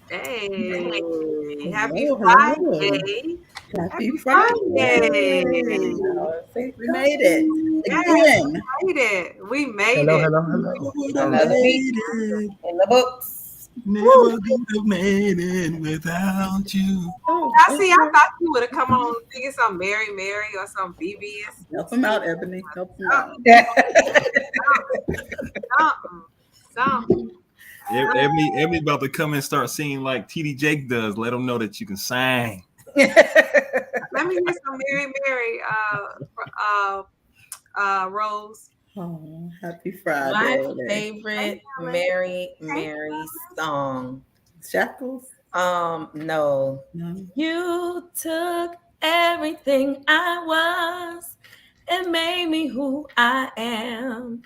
Hey, happy Hello, hello. Friday. Happy Happy Friday. Friday. We made it Yes, again. we made it. We made Hello, it. hello, hello. We All right. made it. In the books. Never could have made it without you. Oh, I see, I okay. thought you would have come on singing some Mary Mary or some BBS. Help him out, Ebony. Help him out. Something. Ebony about to come and start singing like TD Jake does. Let them know that you can sing. Let me hear some Mary Mary, Rose. Oh, happy My Friday. favorite Mary song. Shackles? No. No. You took everything I was and made me who I am.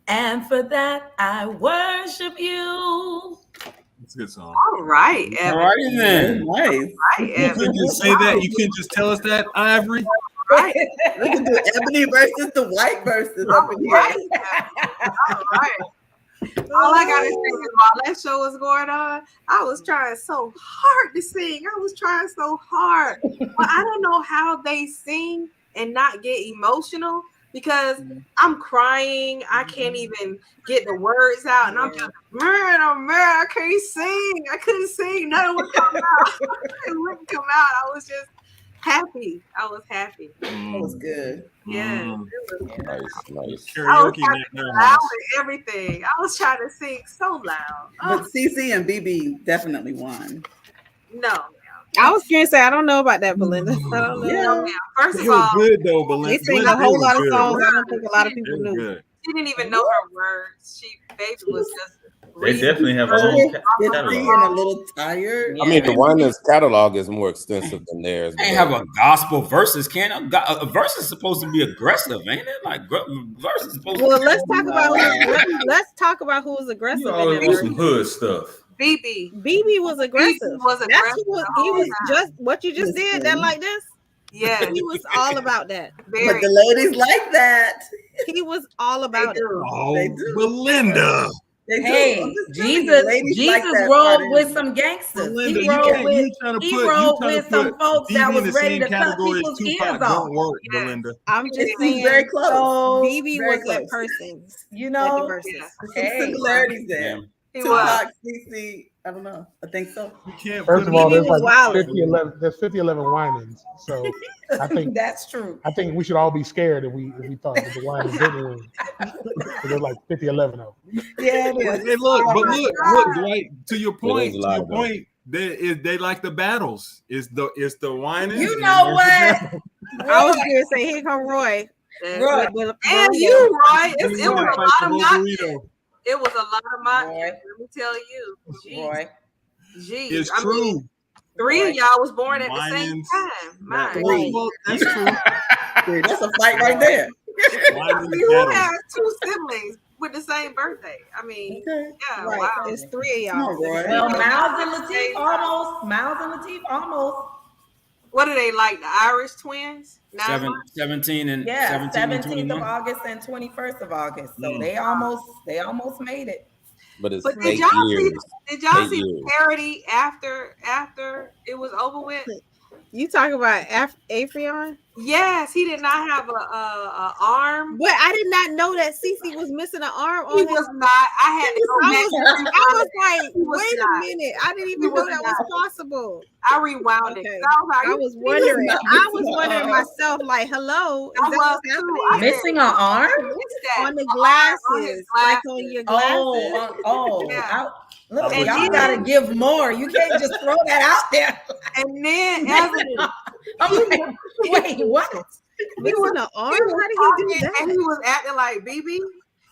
And for that, I worship you. It's a good song. All right, All Evan. righty then. Nice. Right, You Evan. couldn't just say that. You couldn't just tell us that, Ivory. Right. We can do Ebony versus the white versus up in here. Right. All right. All I gotta say is while that show was going on, I was trying so hard to sing. I was trying so hard. But I don't know how they sing and not get emotional because I'm crying. I can't even get the words out. And I'm just, man, I can't sing. I couldn't sing. Nothing would come out. It wouldn't come out. I was just happy. I was happy. That was good. Yeah. Mm. It was Nice. I was Karaoke trying night to now. loud and everything. I was trying to sing so loud. But CC and BB definitely won. No. I was gonna say I don't know about that, Belinda. I don't know. Yeah. First It of was all, good though, Belinda. They sing Belinda, a whole it was lot of good. songs. I don't think a lot of It people was knew. good. she didn't even know her words. Baby was just They definitely have a Over whole 50 catalog. and a little tired. Yeah. I mean, the Winans catalog is more extensive than theirs. They ain't have a gospel versus can a verse is supposed to be aggressive, ain't it? Like verse is supposed Well, to let's talk about who was aggressive. you always in want that some hood stuff. BB. BB was aggressive. was That's aggressive what the he whole was time. just what you just did. That like this. Yeah. He was all about that. But Very. the ladies like that. He was all about it. Oh, They do. Belinda. They do. Hey, I'm just telling you, Jesus ladies like Jesus that rolled part with in. some gangsters. Belinda, He you rolled can't. with You trying to he put. You rolled trying with to some put folks that BB in was the ready same to cut category as people's Tupac. ears Don't off. work, Yes. Belinda. I'm just He's saying. very close. So BB Very was that close. person. you At the know, verses. Yeah. Some hey, similarities there. Yeah. He was. Tupac, CC, I don't know. I think so. You can't First put of him all, in there's the- like 50-11. There's 50-11 Winans. So I think that's true. we should all be scared if we thought that the Winans didn't win. There's like 50-11 of them. Yeah, it Hey, is. look, Oh but my look, God. Dwight. To your It point, is a lot, though. they like the battles. It's the Winans. You and know there's the what? battles. I was gonna say, here come Roy. Roy. With And you, Roy. It was Roy a fight lot the of mock. burrito. It was a lot of mock. Roy. Let me tell you. Jeez. Roy. Jeez. It's I true. mean, 3 of y'all was born at the same Winans. time. Mine. Three. Well, that's true. Dude, that's a fight right there. Winans Who battles. has 2 siblings with the same birthday? I mean, Okay. yeah, Right. wow. There's 3 of Come y'all. on, Roy. Well, Miles and Latif almost. What are they like? The Irish twins? 9 months? 17 and Yeah, 17 and 17th of 21. August and 21st of August. So Mm. they almost made it. But it's But 8 years. did y'all 8 see years. the parody after it was over with? You talking about Aphrion? Yes, he did not have a arm. But I did not know that Cece was missing an arm He on his. was not. I had to go back. I was like, He was wait not. a minute. I didn't He even know was that not. was possible. I rewound it. Okay. I I was wondering. not I was missing an wondering arm. myself, like, hello, is I that was what's too. happening? I said, Missing an arm? I missed that. On the On glasses, his like on your glasses. Yeah. Look, And y'all then- gotta give more. You can't just throw that out there. And then Evan, I'm like, wait, what? Missing an arm? How did he do and that? he was acting like BB.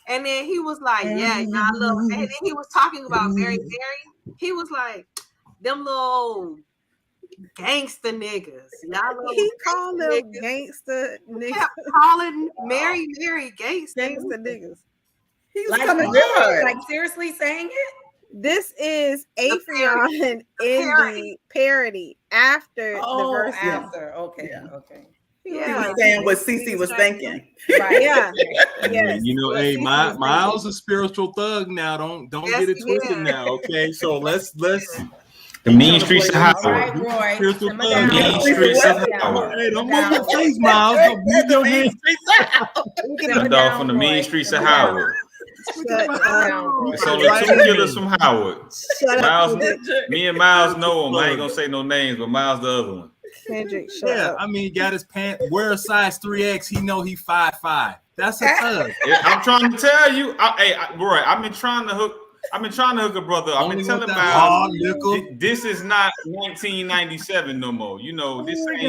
And then he was like, yeah, y'all little. And then he was talking about Mary Mary. He was like, them little gangster niggas. Y'all little He called them niggas. gangster niggas. Kept calling Mary gangster. Gangster niggas. He's Like, coming what? hard. Like seriously saying it? This is parody. Aphrion in the parody after the Oh, verse. after. Okay, Yeah. okay. He Yeah. was saying what Cece was thinking. Right. Yeah. Yeah, Yes. you know, What hey, Cece was Miles a spiritual thug now. Don't Yes, get it he twisted is. now. Okay, so let's The mean streets of All Howard. right, Roy. Crystal Simmer Club. down. Mean streets of Howard. Hey, don't Down. move your face, Miles. Don't move your hand. Simmer That dog down, from the Roy. mean streets of Simmer down. Howard. Shut Down, up. Roy. It's only two killers from Howard. Shut Miles, up, Kendrick. me and Miles know him. I ain't gonna say no names, but Miles the other one. Kendrick, shut Yeah, up. I mean, got his pants. Wear a size 3X. He know he 5'5". That's a thug. Yeah, I'm trying to tell you, Roy. I've been trying to hook a brother. I've Only been telling with that Miles, hard nickel. this is not 1997 no more. You know, this ain't.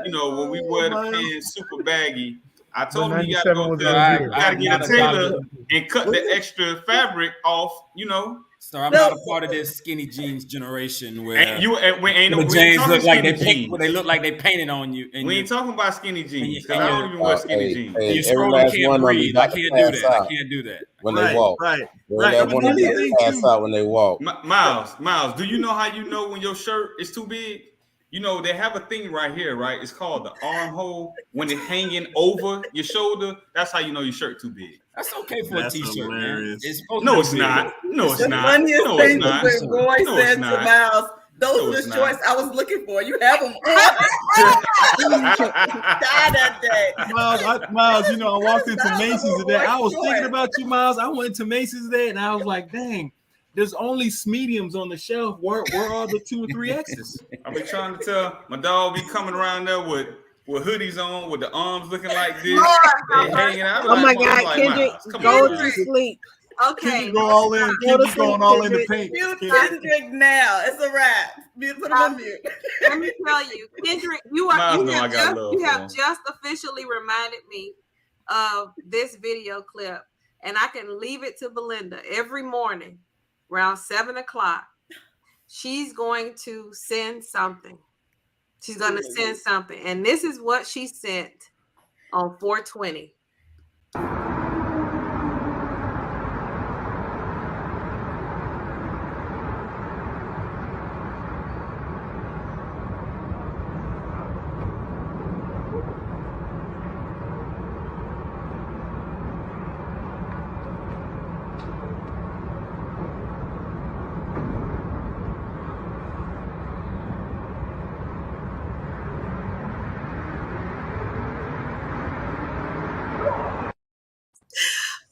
You know, when we wear the pants super baggy. I told him he got to go was to, that you year. got to get a tailor and cut the extra fabric off. You know, So I'm not a part of this skinny jeans generation where we ain't no the jeans talking look like skinny they jeans. they look like they painted on you. And We you, ain't talking about skinny jeans. 'Cause and I you- don't even wear skinny jeans. Hey, your every scrotum last can't one of them breathe. I about to can't do pass that. I out can't do that. when they walk. Right. Every Right. last one of them Another thing, pass too. out when they walk. Miles, do you know how you know when your shirt is too big? You know, they have a thing right here, right? It's called the armhole. When it's hanging over your shoulder, that's how you know your shirt too big. That's okay for That's a t-shirt, man. hilarious. It's supposed No, to it's be not. No, it's The not. funniest No, thing it's was not. when Roy No, said it's to not. Miles, "Those No, are it's the not. shorts I was looking for. You have them on." Die that day. Miles, you know, I walked into Miles, Macy's I'm a today. I was white thinking boy. about you, Miles. I went to Macy's today and I was like, dang, there's only mediums on the shelf. Where are the 2 or 3X's? I've been trying to tell my dog be coming around there with hoodies on, with the arms looking like this, and hanging out. Oh my I'm God, like, Kendrick, Miles, come go on, to man. sleep. Okay. Kendrick go all in. Go to Kendrick sleep, going all in the Kendrick. paint. Mute Kendrick. Kendrick now. It's a wrap. Put him on mute. Let me tell you, Kendrick, you Miles know I got love for have him. just officially reminded me of this video clip, and I can leave it to Belinda every morning around 7:00. She's going to send something. She's going to send something, and this is what she sent on 420.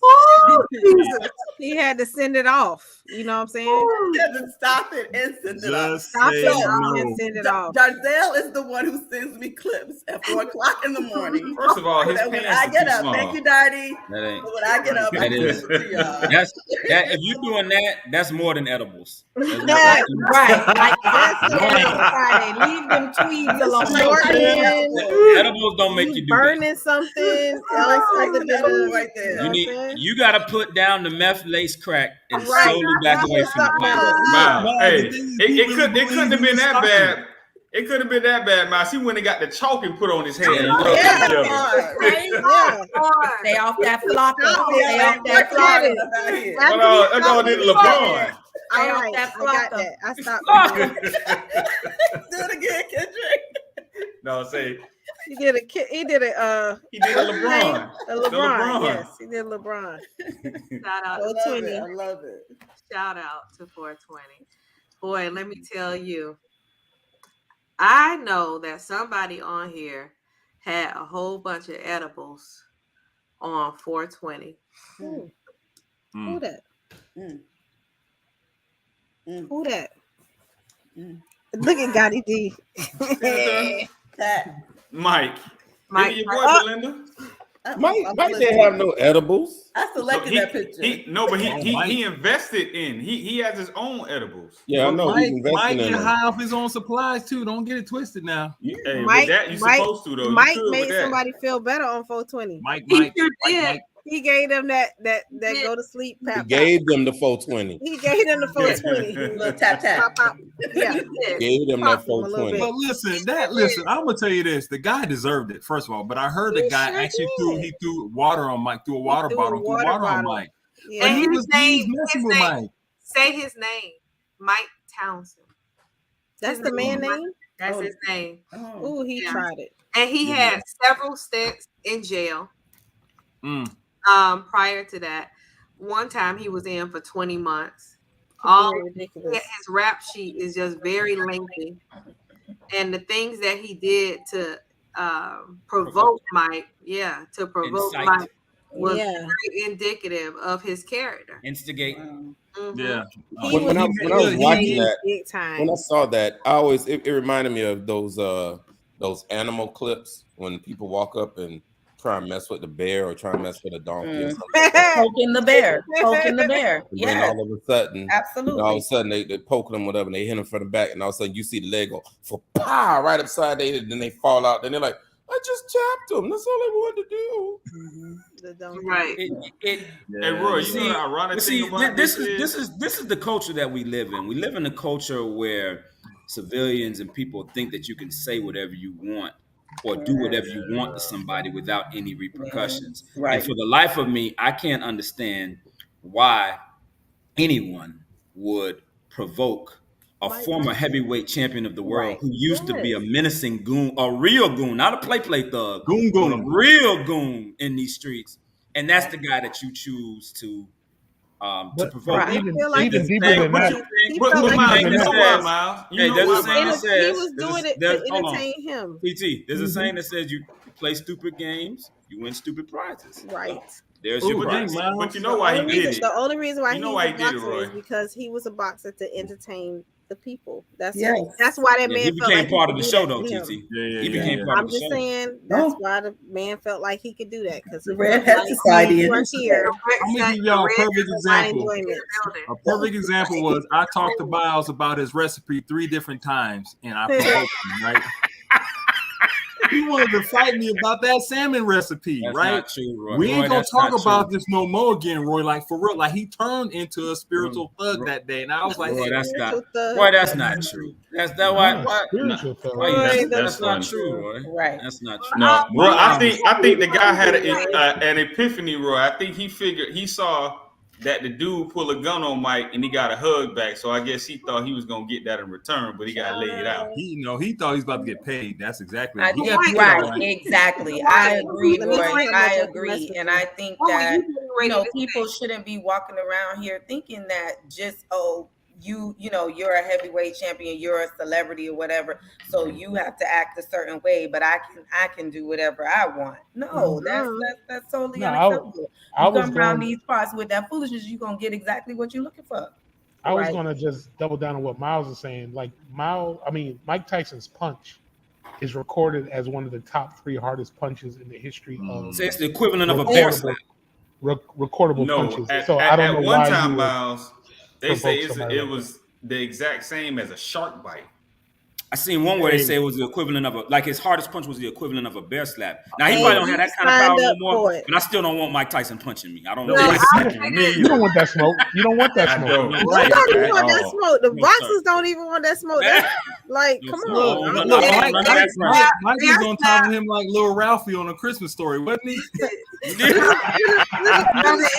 Oh, Jesus. He had to send it off. You know what I'm saying? Doesn't stop it and send it off. Just Stop say it no. and send it off. Darzel is the one who sends me clips at 4:00 in the morning. First of all, his That when pants I are get too up, small. thank you, Darty. That ain't. But when I get up, I That is. send it to y'all. That if you're doing that, that's more than edibles. Right. Like That's Friday. Leave them tweeds alone. Shortening, Edibles don't make you do that. burning something else other than the Right there. You got to put down the meth lace crack and Right. slowly back away from the plant. Miles, hey, the thing is, it he really couldn't have believes been in that the bad. It could have been that bad, Miles. He went and got the chalk and put on his head. And rubbed Yeah, it together. right. Yeah. Stay off that flopper. Stop it. Stay off that Stop flopper. it. About here. After But you that stop dog did it, LeBron. all Stay off right, that I got flopper. that. I stopped. Do it again, Kendrick. No, say He did a he did a LeBron. A The LeBron. LeBron. Yes, he did LeBron. Shout out, I love 420. it. I love it. shout out to 420. Boy, let me tell you, I know that somebody on here had a whole bunch of edibles on 420. Who Mm. that? Mm. Mm. Who that? Mm. Look at Gotti D. That. Mike. Mike, Your boy Belinda. Mike didn't have no edibles. I selected that picture. He invested in. He has his own edibles. Yeah, I know. Mike, He's investing Mike in get them. high off his own supplies too. Don't get it twisted now. Hey, Mike- with that you Mike- supposed to though. Mike You could made with that. somebody feel better on 420. Mike, he Mike, sure Mike, did. Mike. He gave them that Yeah. go to sleep He pap. gave them the 420. He gave them the 420. Little tap tap. Pop, pop. Yeah. He did. Gave them Pop that him a little 420. bit. But listen, I'm gonna tell you this: the guy deserved it, first of all. But I heard the He guy sure actually did. threw water on Mike, threw a water threw a bottle, water threw water on bottle. Mike. Yeah. And He his was name, messing his with name. Mike. Say his name. Mike Townsend. That's the man name? That's Oh. his name. Oh. Ooh, he Yeah. tried it. And he had several stints in jail. Mm. Prior to that, one time he was in for 20 months. All Very ridiculous. his rap sheet is just very lengthy, and the things that he did to provoke Mike, to provoke Incite. Mike was Yeah. very indicative of his character. Instigate. Mhm. Yeah. He When I was watching that, big time. when I saw that, I always it reminded me of those animal clips when people walk up and try and mess with the bear or try and mess with a donkey or something like that. Poking the bear. Poking the bear. And then Yeah. all of a sudden, Absolutely. they poke them, whatever, and they hit them from the back, and all of a sudden you see the leg go for pow right upside their head, then they fall out. Then they're like, I just tapped them. That's all I wanted to do. Right. Hey, Roy, you know the ironic thing about this is the culture that we live in. We live in a culture where civilians and people think that you can say whatever you want or do whatever you want to somebody without any repercussions. Right. And for the life of me, I can't understand why anyone would provoke a former heavyweight champion of the world who used to be a menacing goon, a real goon, not a play thug, Goon. but a real goon in these streets. And that's the guy that you choose to provoke. Right. Even, I feel like even deeper than that. But Miles, you know what, Miles? You know there's a what, saying that Miles? says he was doing it to entertain him. PT, there's a saying that says you play stupid games, you win stupid prizes. Right. There's your prize. But you know why he did it. The only reason why You know he's why a he did it, boxer Roy. is because he was a boxer to entertain the people. That's Yes. that's why that Yeah, man he felt became like part he of the could do show, that though, to him. TT. He became part I'm of the just show. saying that's why the man felt like he could do that because The Red Hat Society you are and here. I'm gonna give y'all a perfect example. Enjoyment. A perfect example was I talked to Miles about his recipe 3 different times, and I provoked him, right? He wanted to fight me about that salmon recipe, That's right? not true, Roy. We ain't Roy, gonna that's talk not about true. this no more again, Roy. Like for real, like he turned into a spiritual thug that day, and I was like, Roy, that's not. thug. Roy, that's not true. That's that why. Spiritual thug. That's not funny. true, Roy. Right. That's not true. No, Roy, I think the guy had an epiphany, Roy. I think he saw that the dude pull a gun on Mike and he got a hug back. So I guess he thought he was gonna get that in return, but he got laid out. he thought he was about to get paid. That's exactly. I, He got paid, right, all right. exactly. I agree, Let me Roy. see how I much agree, message and I think What were that you getting ready to people say? shouldn't be walking around here thinking that just you're a heavyweight champion, you're a celebrity or whatever, so you have to act a certain way. But I can do whatever I want. No, that's totally No, unacceptable. I You was come around going. these parts with that foolishness, you're gonna get exactly what you're looking for. I was Right. going to just double down on what Miles is saying. Like Mike Tyson's punch is recorded as one of the top 3 hardest punches in the history of So it's the equivalent of a bear slap. recordable No, punches. at, So at, I don't at know one why time, you would Miles, they say provoke somebody it like was the exact same as a shark bite. I seen one where they say it was the equivalent of his hardest punch was the equivalent of a bear slap. Now he probably don't have that kind of power no more, but I still don't want Mike Tyson punching me. I don't know. You don't want that smoke. You don't want that I smoke. don't. Nobody At want that all. smoke. The No, boxers don't even want that smoke. That's like, come No, on. no, Mike was on top of him like Little Ralphie on A Christmas Story, wasn't he? Whether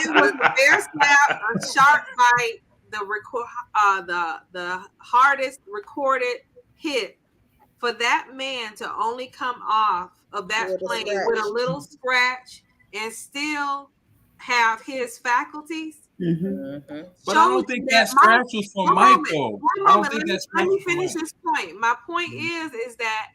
it was the bear slap, a shark bite, the hardest recorded hit for that man to only come off of that With a plane scratch. with a little scratch and still have his faculties. But I don't think that scratch was for Mike, though. I don't think that scratch Let me was for finish Mike. this point. My point is that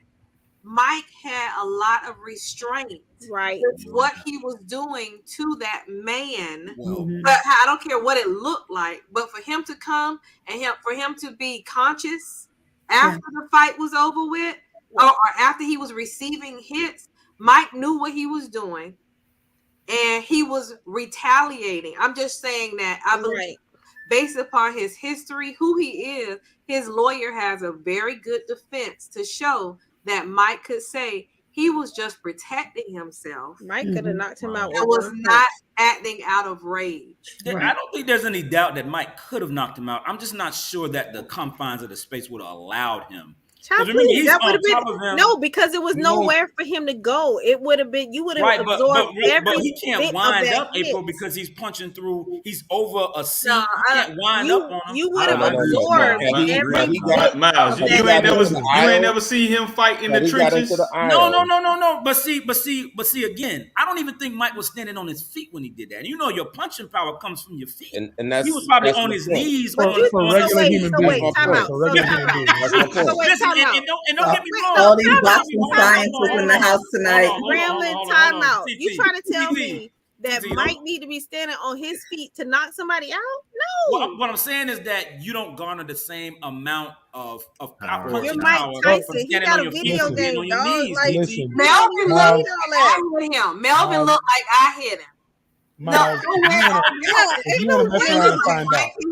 Mike had a lot of restraint Right. with what he was doing to that man. Well, But I don't care what it looked like, but for him to come and for him to be conscious after the fight was over with, or after he was receiving hits, Mike knew what he was doing, and he was retaliating. I'm just saying that I believe, based upon his history, who he is, his lawyer has a very good defense to show that Mike could say he was just protecting himself. Mike could have knocked him out. And was not acting out of rage. I don't think there's any doubt that Mike could have knocked him out. I'm just not sure that the confines of the space would have allowed him Child, remember, please, he's that would on have been top of him. no, because it was No. nowhere for him to go. It would have been you would have Right, absorbed every but he can't bit wind of that up, April, hit. because he's punching through. He's over a seat. No, He can't wind up on him. You would I have agree. absorbed Had he every got- bit Miles, of you that ain't got never into hit. the you ain't aisle. never see him fight in Had the he got into trenches. the No. aisle. But see again. I don't even think Mike was standing on his feet when he did that. And you know your punching power comes from your feet. And that's He was probably that's on my his point. knees. For regular human So wait, beings. time out. For So regular time human out. beings. That's my point. So wait, Listen, time out. and don't get me Wait, wrong. no, All these time out. boxing scientists in the house tonight. Gremlin, time out. You trying to tell TT, me that TT, Mike need to be standing on his feet to knock somebody out? No. What I'm saying is that you don't garner the same amount of Power. You're punching Mike power Tyson. from He standing got on a your feet video and being game, on your dog. knees. Like, Listen. you Melvin don't even Miles- need all that. I'm with him. Melvin Miles- looked like I hit him. Miles, Yeah, if ain't you no want to mess way. around and find out, He like he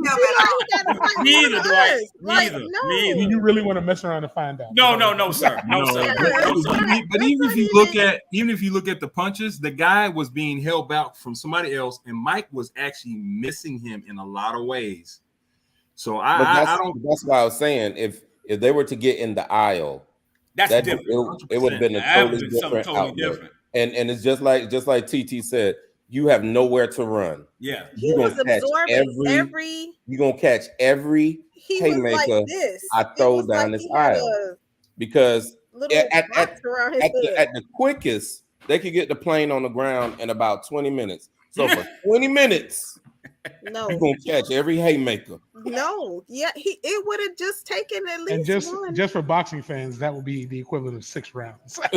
got to fight Neither one of do I. us. Like, Neither. no. Neither. do you really want to mess around and find out? No, sir. No, No, sir. but, No, sir. but even if you look at the punches, the guy was being held back from somebody else, and Mike was actually missing him in a lot of ways. So But I don't. that's why I was saying if they were to get in the aisle, That's that different. it would have been a That totally would've been something different totally outlook. different. And it's just like TT said, you have nowhere to run. Yeah. He was absorbing every. You're gonna catch every He was haymaker like this. I It throw was down like this he had aisle. a Because little box around his head. at the quickest, they could get the plane on the ground in about 20 minutes. So for 20 minutes, No, you're gonna catch every haymaker. no, yeah, it would have just taken at least And just one. just for boxing fans, that would be the equivalent of 6 rounds. Right?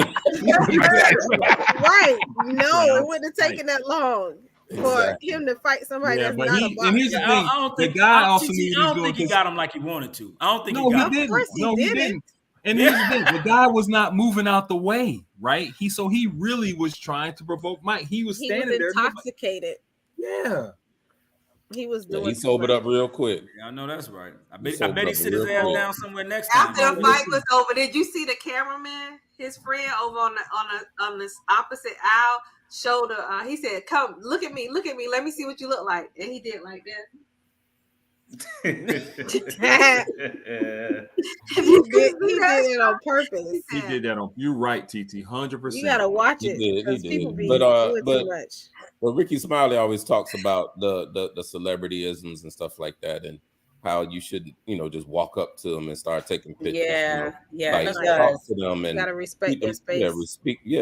No, it wouldn't have taken that long for Exactly. him to fight somebody Yeah, that's but not a and boxer. here's the Yeah, thing: I don't the think guy I also don't knew think, what he was I don't doing. think he 'Cause- got him like he wanted to. I don't think No, he he got him. didn't. course he No, he didn't. didn't. And here's the thing: the guy was not moving out the way, right? He really was trying to provoke Mike. He was He standing was there. intoxicated. Yeah. He was Yeah, doing. he too sobered much. up real quick. Yeah, I know that's right. I He bet sobered he up sit his real ass quick. down somewhere next time. After the fight was over, did you see the cameraman, his friend over on this opposite aisle, showed he said, "Come, look at me, let me see what you look like," and he did like that. He did it on purpose. He did that on. You're right, TT. 100%. You gotta watch He it did, he because people did. be But, doing but- too much. Well, Ricky Smiley always talks about the celebrityisms and stuff like that, and how you should, just walk up to them and start taking pictures. Yeah, yeah, like he He talk does. to them and Gotta respect keep them- their space.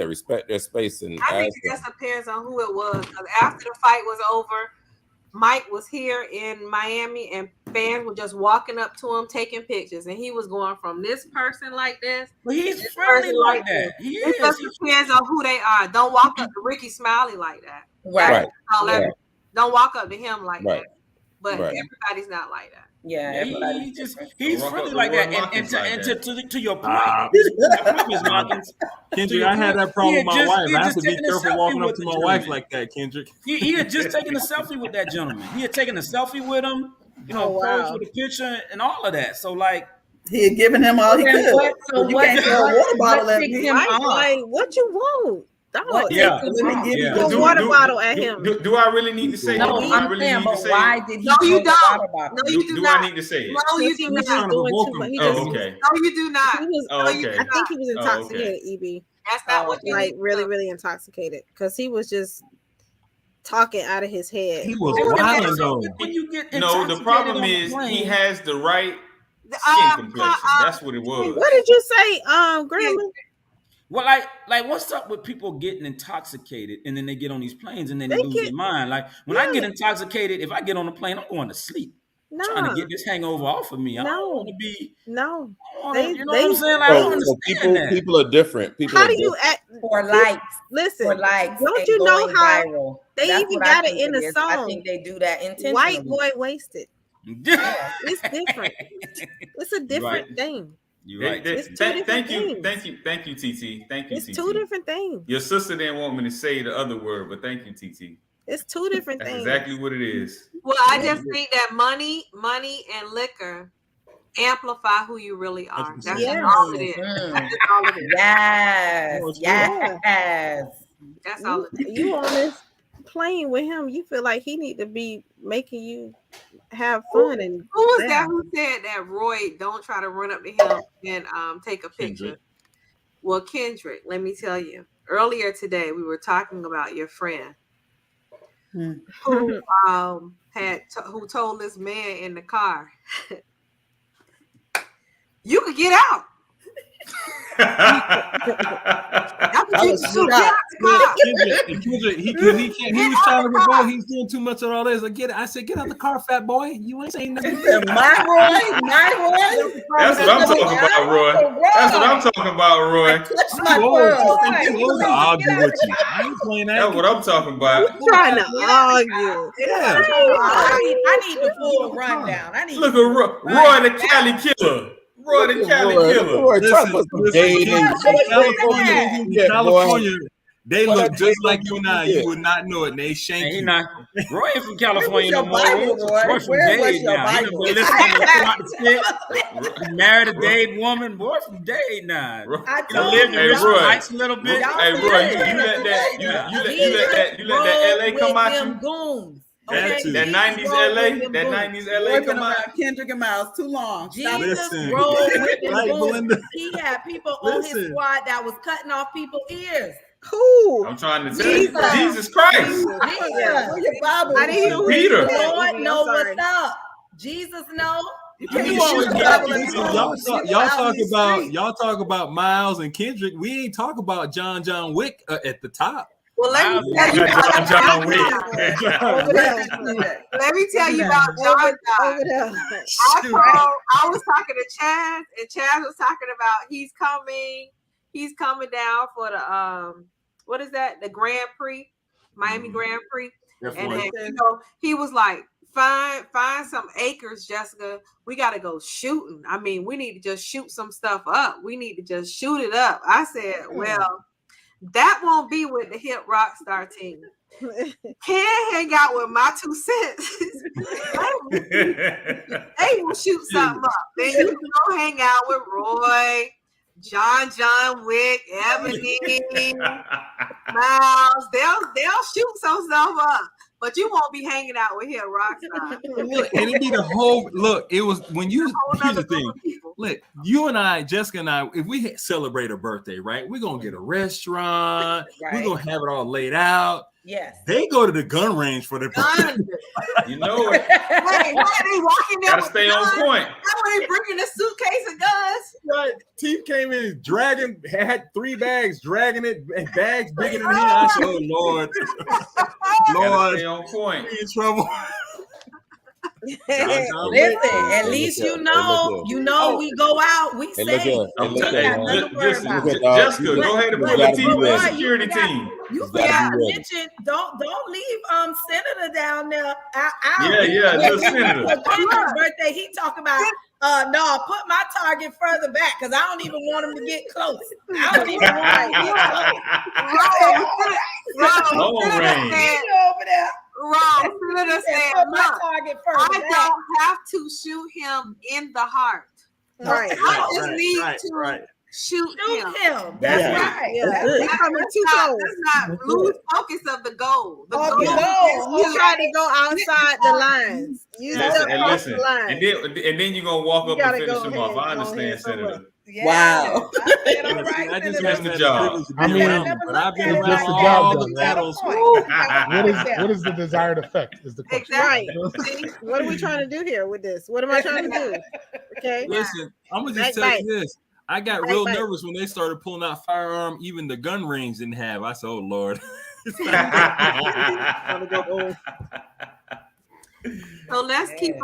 respect their space and I think ask it them. just depends on who it was. 'Cause after the fight was over, Mike was here in Miami, and fans were just walking up to him, taking pictures, and he was going from this person like this. But he's This friendly person like like that. He It is. just depends on who they are. Don't walk up to Ricky Smiley like that. Right. All that- Right. Don't walk up to him like Right. that. But Right. everybody's not like that. Yeah, He everybody's just different. he's Walk up friendly to like Roy that. And, Watkins like that. to your point, Ah. Miss Watkins, Kendrick, I had that problem with my wife. he I had have to just be taken a careful selfie walking up with to the my gentleman. wife like that, Kendrick. He had just taken a selfie with that gentleman. He had taken a selfie with him, Oh, wow. posed with a picture and all of that. So like, He had given him all he Then could. what- so you what- can't throw a what- water bottle what at picked me. him Right? off? Like, what you want? Dog, What Yeah. picked Let him me off? give Yeah. you a water bottle at him. Do I really need to say it? No, Do I I'm really saying, need but to say why it? did he No, you throw the don't. water bottle? No, you do Do not. I need to say it? No, you He do was not. just doing too him. much. He Oh, just, okay. No, you do not. he was, Oh, No, you okay. do I think he not. was Oh, intoxicated, okay. EB. That's not what you Like, need to really, do. really intoxicated. Because he was just talking out of his head. He was when wilding though. you get No, the intoxicated problem on the is he plane- has the right skin complexion. That's what it was. What did you say, Grandma? Well, like, what's up with people getting intoxicated and then they get on these planes and then they They lose get- their mind? Like when I get Yeah. intoxicated, if I get on the plane, I'm going to sleep. I'm trying No, to get this hangover off of me. I No. don't want to be. no. I don't wanna- They- you know what I'm they- saying? Like, I don't So understand that. people are different. People How are do you different. act? For likes, Listen, for likes. don't and you know going how viral. they That's even what I got it think in the is. I song? think they do that intentionally. White boy wasted. It's different. It's a different Right. thing. You're right. It's two Thank different you, things. thank you, TT. Thank you, It's TT. two different things. Your sister didn't want me to say the other word, but thank you, TT. It's two different That's things. exactly what it is. Well, I just think that money, and liquor amplify who you really are. That's Yeah. all it is. Mm. That's all it is. Yes, Oh, it's yes. That's all it is. You honest. playing with him, you feel like he need to be making you have fun. And who was that who said that Roy don't try to run up to him and take a picture? Kendrick. Well, Kendrick, let me tell you. Earlier today, we were talking about your friend who who told this man in the car, "You could get out." Kendrick, he was trying to rebel. He's doing too much of all this. I said, get out the car, fat boy. You ain't saying nothing. My Roy. That's what I'm talking about, Roy. That's what I'm talking about, Roy. Clutch my pearls. I'll argue with you. I ain't playing that. That's what I'm talking about. I'm trying to argue. Yeah. I need the full rundown. I need Look at Roy the Cali killer. Roy the Cali killer. California, they look just like you and I. You would not know it. They shank you. Roy ain't from California no more. Bible, Roy? Roy from Where was Dade your now. Bible? He married a Dade woman. Boy from Dade now. I He told lived you. in Richmond Heights a little bit. Hey, Roy, you let that LA come out you? Goons. That Okay? That 90s LA? That 90s LA Boy been come out? around Kendrick and Miles too long. Stop it. Jesus rolled with them Right, goons. Belinda? He had people on his squad that was cutting off people's ears. Who? I'm trying to tell you. Jesus. Jesus Christ. Jesus. Where your Bible? I didn't know who Peter. he was. Lord I'm know sorry. what's up. Jesus know. Y'all talk about Miles and Kendrick. We ain't talk about John Wick at the top. Well, let me tell you about John Wick. Let me tell you about John. Over there. I was talking to Chaz, and Chaz was talking about he's coming down for the what is that? The Grand Prix, Miami Grand Prix. And then, he was like, find some acres, Jessica. We got to go shooting. I mean, we need to just shoot some stuff up. We need to just shoot it up. I said, well, that won't be with the hip rock star team. Can't hang out with my 2 cents. They will shoot something up. Then you can go hang out with Roy, John Wick, Ebony, Miles. They'll shoot some stuff up. But you won't be hanging out with him, Rockstar. Look, and it be the whole look. It was when you. Here's the thing. Look, you and I, Jessica and I, if we celebrate a birthday, right? We're gonna get a restaurant. Right. We're gonna have it all laid out. Yes. They go to the gun range for their birthday. You know it. Why are they walking there? Gotta stay on point. How are they bringing a suitcase of guns? Right. Teeth came in dragging, had 3 bags, dragging it, and bags bigger than him. I said, "Oh Lord, Gotta stay on point. we in trouble." Listen, at least you know, we go out, we say. Jessica, go ahead and pull the team with the security team. You forgot to mention, don't leave Senator down there out. Yeah, just Senator. For Kendrick's birthday, he talking about no, put my target further back because I don't even want him to get close. I don't even want him to get close. Long range. Over there. Wrong. Senator said, Put my target further I back. don't have to shoot him in the heart. Right. I just need to shoot him. That's right. Yeah. He's coming too close. Let's not lose focus of the goal. The goal. You try to go outside the lines. You Listen, and listen. The lines. and then you're gonna walk up and finish him off. I understand, Senator. Yeah. Wow. I just That's the job. I mean, but I've been around all the battles. What is the desired effect? Is the question. Right. See, what are we trying to do here with this? What am I trying to do? Okay. Listen, I'm gonna just tell you this. I got real nervous when they started pulling out firearm. Even the gun range didn't have. I said, "Oh Lord." So let's keep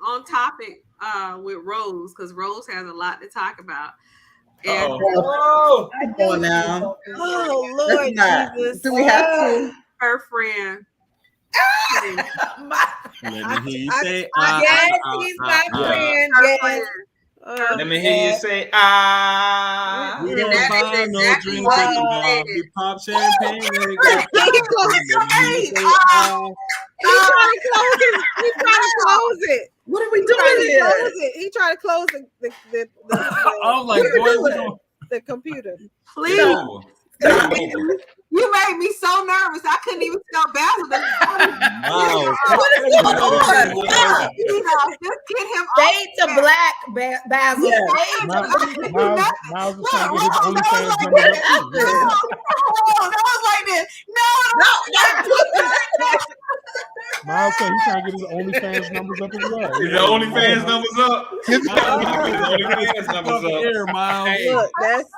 on topic with Rose, because Rose has a lot to talk about. And Come on now. Oh Lord Jesus. Do we have to? her friend. Let me hear you say, Yes, he's my friend. Yes. Let me hear you say, We don't buy no drink at the bar. We pop champagne. He's trying to close it. What are we doing here? He tried to close the I'm like, boy, the computer. Please You made me so nervous. I couldn't even tell Basil to Wow. just get him Fade to black, Basil. Yeah. Miles was trying to get his OnlyFans numbers up too. That was like this. No. Miles said he's trying to get his OnlyFans numbers up as well. Is your OnlyFans numbers up? OnlyFans numbers up. Here, Miles. Hey, Look, that's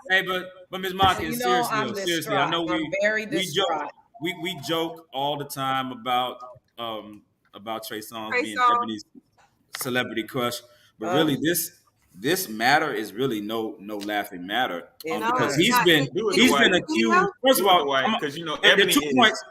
but Ms. Marcus, You know I'm seriously, I know distraught. I'm very we joke distraught. we joke all the time about Trey Songz being Songz. Ebony's celebrity crush, but really this matter is really no laughing matter because he's been accused. First of all, because you know there are Ebony 2 is. points.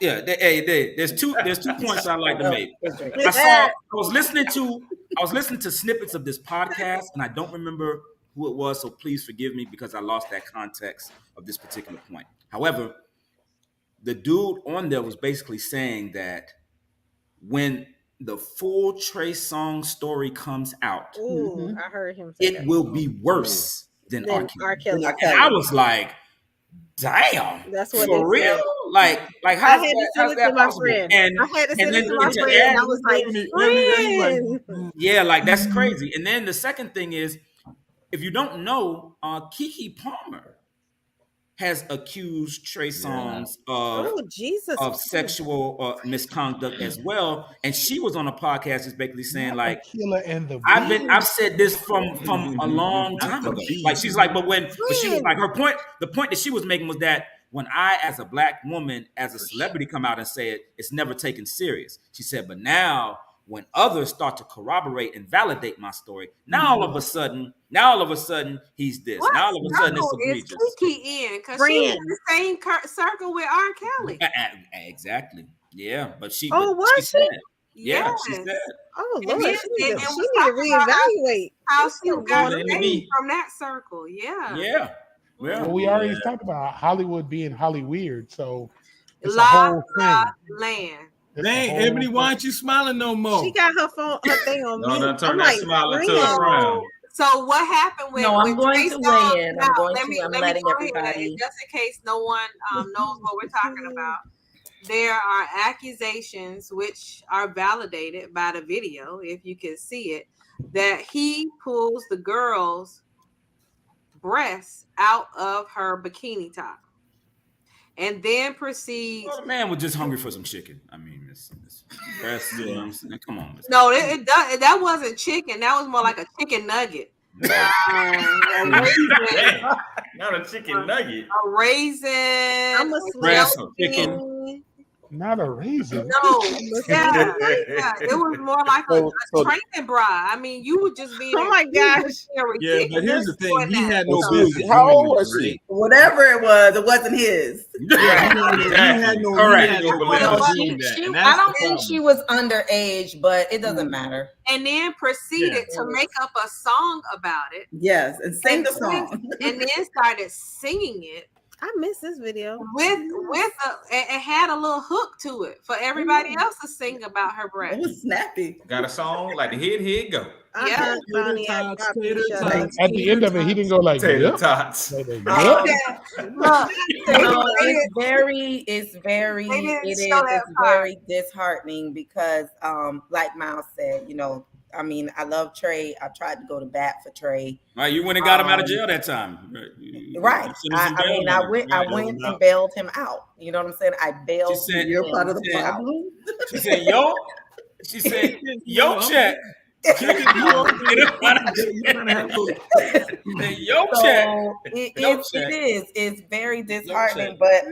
Yeah, there's two points I like to make. I was listening to snippets of this podcast, and I don't remember who it was, so please forgive me because I lost that context of this particular point. However, the dude on there was basically saying that when the full Trey Songz story comes out, ooh, I heard him say it will be worse than R. R. Kelly. Kelly. And I was like, damn, That's what for they real? said. Like I how's had to that, send how's it that to my possible? friend. And I had to send it then to my to friend. add- And I was like, friend. yeah, like that's crazy. And then the second thing is, if you don't know, Keke Palmer has accused Trey Songz Oh, Jesus. of sexual misconduct as well, and she was on a podcast just basically saying like, Killer and the I've said this from a long time ago. Like she's like, but she was like, the point that she was making was that when I, as a black woman, as a celebrity, come out and say it, it's never taken serious. She said, but now when others start to corroborate and validate my story, now all of a sudden he's this. What now all of a sudden it's circle is egregious. Kiki in? Because she's in the same circle with R. Kelly. Exactly. Yeah, but she. Oh, but was she? Said, yeah, Yes. she said. Oh, And Lord. then- She need and to was talking about reevaluate. How she got going on. away from that circle. Yeah. Yeah. Well, we already talked about Hollywood being Holly weird, so it's a La whole La thing. Land. It's a Dang, whole Ebony, why thing. aren't you smiling no more? She got her thing on No, mute. no, turn I'm that like, smile into friend. a frown. So what happened with? No, I'm with going Trey to Songz? weigh in. Now, I'm let me letting go ahead, everybody. just in case no one knows what we're talking about. There are accusations which are validated by the video, if you can see it, that he pulls the girl's breasts out of her bikini top, and then proceeds. Well, the man was just hungry for some chicken. I mean, it's breast, you know what I'm saying? Come on. No, that wasn't chicken. That was more like a chicken nugget. A raisin, Not a chicken nugget. a raisin, I'm a breast, gelatin. chicken. Not a raisin. No, yeah, it was more like a So- training bra. I mean, you were just being. Oh my gosh. Yeah, but here's the thing. He had no Well, business. how doing old this, was she? right? Whatever it wasn't his. He had no Correct. business Well, doing that, and I that's don't the think problem. she was underage, but it doesn't matter. And then proceeded to make up a song about it, Yes, and sing the song. and then started singing it I missed this video. with it had a little hook to it for everybody else to sing about her It breast. was snappy. Got a song like the hit go. Yeah. Tater tots. At the end of it, he didn't go like, Tater yep. tots. Like, yep. Look, No, it's very, They didn't it show is that it's very disheartening because, like Miles said, you know, I mean, I love Trey. I tried to go to bat for Trey. Right, you went and got him out of jail that time. Right. I went and bailed him out. You know what I'm saying? I bailed. She said, You're part of the Yeah. problem. She said, yo check. Yo check. So Yo check. it is. It's very disheartening. check. But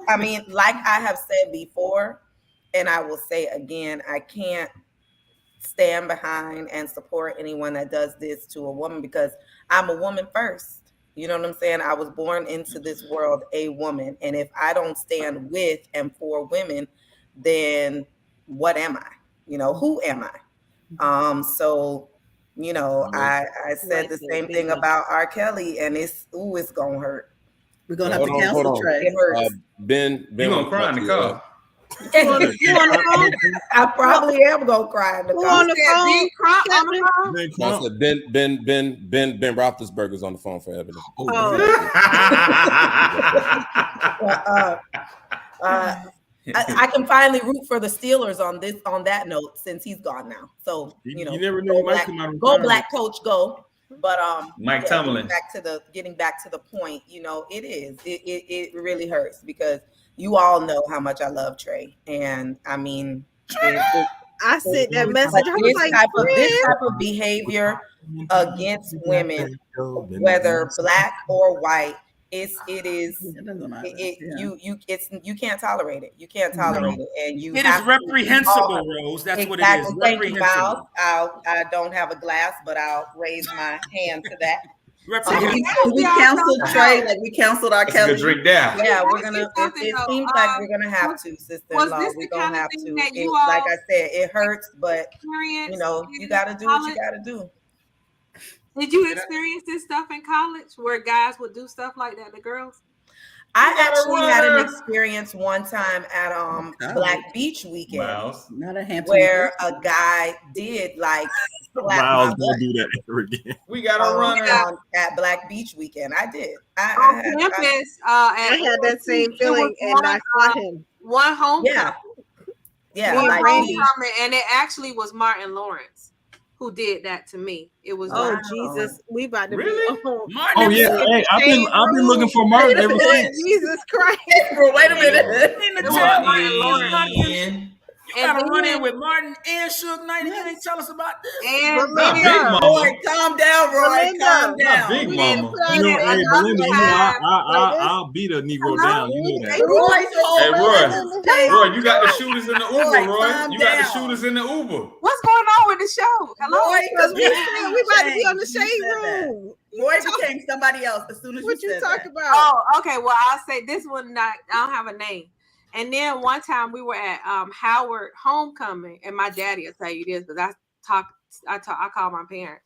I mean, like I have said before, and I will say again, I can't stand behind and support anyone that does this to a woman because I'm a woman first. You know what I'm saying? I was born into this world a woman. And if I don't stand with and for women, then what am I? You know, who am I? So, you know, I said the same thing about R. Kelly, and it's gonna hurt. We're gonna have to Hold cancel on. Trey. It hurts. Ben, You gonna cry in the car? You on the phone? I probably am gonna cry in the Who on the Said phone? Ben Crump on the phone? Ben I Crump. said Ben Roethlisberger's on the phone for evidence. I can finally root for the Steelers on that note since he's gone now. So you know, never knew he might come out and go retire. black coach, go. But Mike yeah, Tomlin. getting back to the point, you know, it really hurts because you all know how much I love Trey, and I mean, I sent that message. I was this like, type of behavior against women, whether black or white, you can't tolerate it. You can't tolerate it, and you. It is reprehensible, Rose. That's what it is. Thank you, Miles. Reprehensible. I don't have a glass, but I'll raise my hand to that. We counseled Trey like we counseled our That's a good Kelly. drink down. Yeah, we're Ask gonna. you something, It though. seems like we're gonna have to, sister-in-law. was this We're the gonna kind of have thing to. that you Like all I said, it hurts, but Experience you know, you in gotta do what you college? gotta do. Did you experience this stuff in college where guys would do stuff like that to girls? I gotta actually had an run. experience one time at Black Beach weekend Miles. Not a Hampton. where a guy did like slap my Miles, butt don't do that ever again. We got a runner. at Black Beach weekend. I did. On campus, I had that same feeling, and I fought him. one homecoming. Yeah. Yeah, One like Brandy. homecoming, and it actually was Martin Lawrence who did that to me. It was Oh Wow. Jesus, we about to Really? be. Oh, Oh yeah, hey, I've been looking for Martin ever since. Jesus Christ! Wait a minute. You And gotta run then- in with Martin and Suge Knight, and you ain't tell us about this. and Not Big Belinda. Mama. Roy, calm down, Roy. Belinda. Calm Not down. Big We didn't Mama. put on You know, it hey, another Belinda, you know, time. I'll beat a Negro down. You know that. Roy's whole Hey, Roy. Belinda. Roy, you got the shooters in the Uber, Roy, Roy. calm You got the down. shooters in the Uber. What's going on with the show? Hello. Roy, because We about to be on the shade room. Roy became somebody else as soon as What you said talk that. about? Oh, okay. Well, I'll say this one. I don't have a name. And then one time we were at Howard homecoming, and my daddy will tell you this because I call my parents.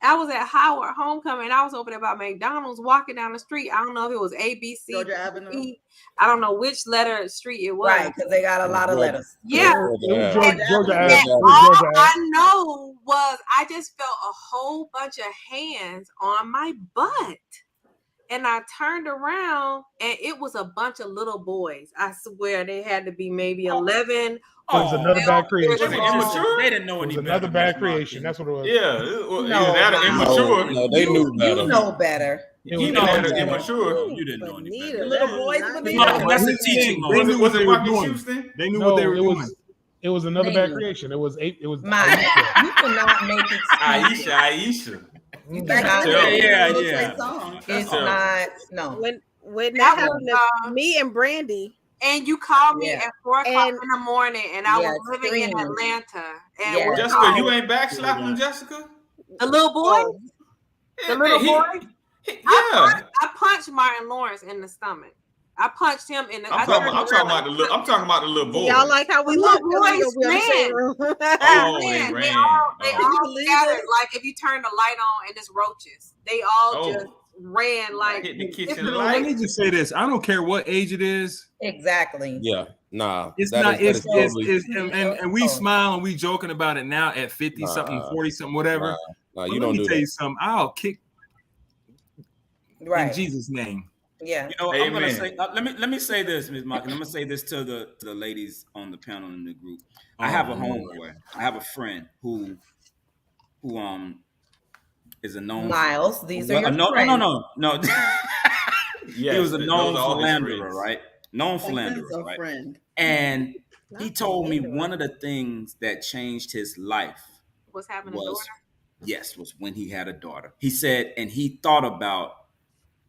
I was at Howard homecoming, and I was over there by McDonald's, walking down the street. I don't know if it was A, B, C, Georgia Avenue. E. I don't know which letter street it was. right, because they got a lot of letters. Yeah. It was Yeah. Georgia And Ave. It all was Georgia Ave. I know was I just felt a whole bunch of hands on my butt. And I turned around and it was a bunch of little boys. I swear they had to be maybe 11. It was another bad creation. Was it It immature? They didn't know was any better. another bad creation. That's what it was. Yeah. No, Either that or no. immature. No, they knew better. You know better. It You was know that immature. or immature. You didn't know any Bonita, better. Little that boys is not believe good. it. That's a They teaching knew moment. Was it what they were Marcus doing. Houston? They knew No, what they were it doing. was. It was another They bad knew. creation. It was eight. It was Mike, Aisha. you cannot make excuses. Aisha. You That's got terrible. to Yeah, Little yeah. Trey song. It's terrible. not. No. When That that was, happened to me and Brandy, And you called me Yeah. at 4:00 And- in the morning, and I Yeah, was living in extreme. Atlanta. And Yeah. we Jessica, called you ain't backslapping Jessica? the little boy. The little boy. Yeah. I punched Martin Lawrence in the stomach. I punched him in the. I'm talking about the little boy. y'all like how we The look? little We'll boys be on the shade ran. room. Oh, they Man, ran. they all Oh. believe scattered. it? Like if you turn the light on and it's roaches, they all Oh. just ran like. Hit the kitchen different- Let me light. just say this: I don't care what age it is. Exactly. Yeah, nah. It's that not. is- that is totally- And we smile and we joking about it now at 50 something, Nah. 40 something, whatever. Nah, But you let don't me do tell you that. something. I'll kick in Right. Jesus' name. Yeah. You know, I'm gonna Amen. say. Let me say this, Ms. Mark, and I'm gonna say this to the ladies on the panel in the group. I have a homeboy. I have a friend who is a known Miles, these are your no, friends. no. Yes, He was a those known are all his philanderer, friends. right? Known That's philanderer, a right? friend. And he Not told me philanderer. one of the things that changed his life What's happening, was daughter? was when he had a daughter. He said, and he thought about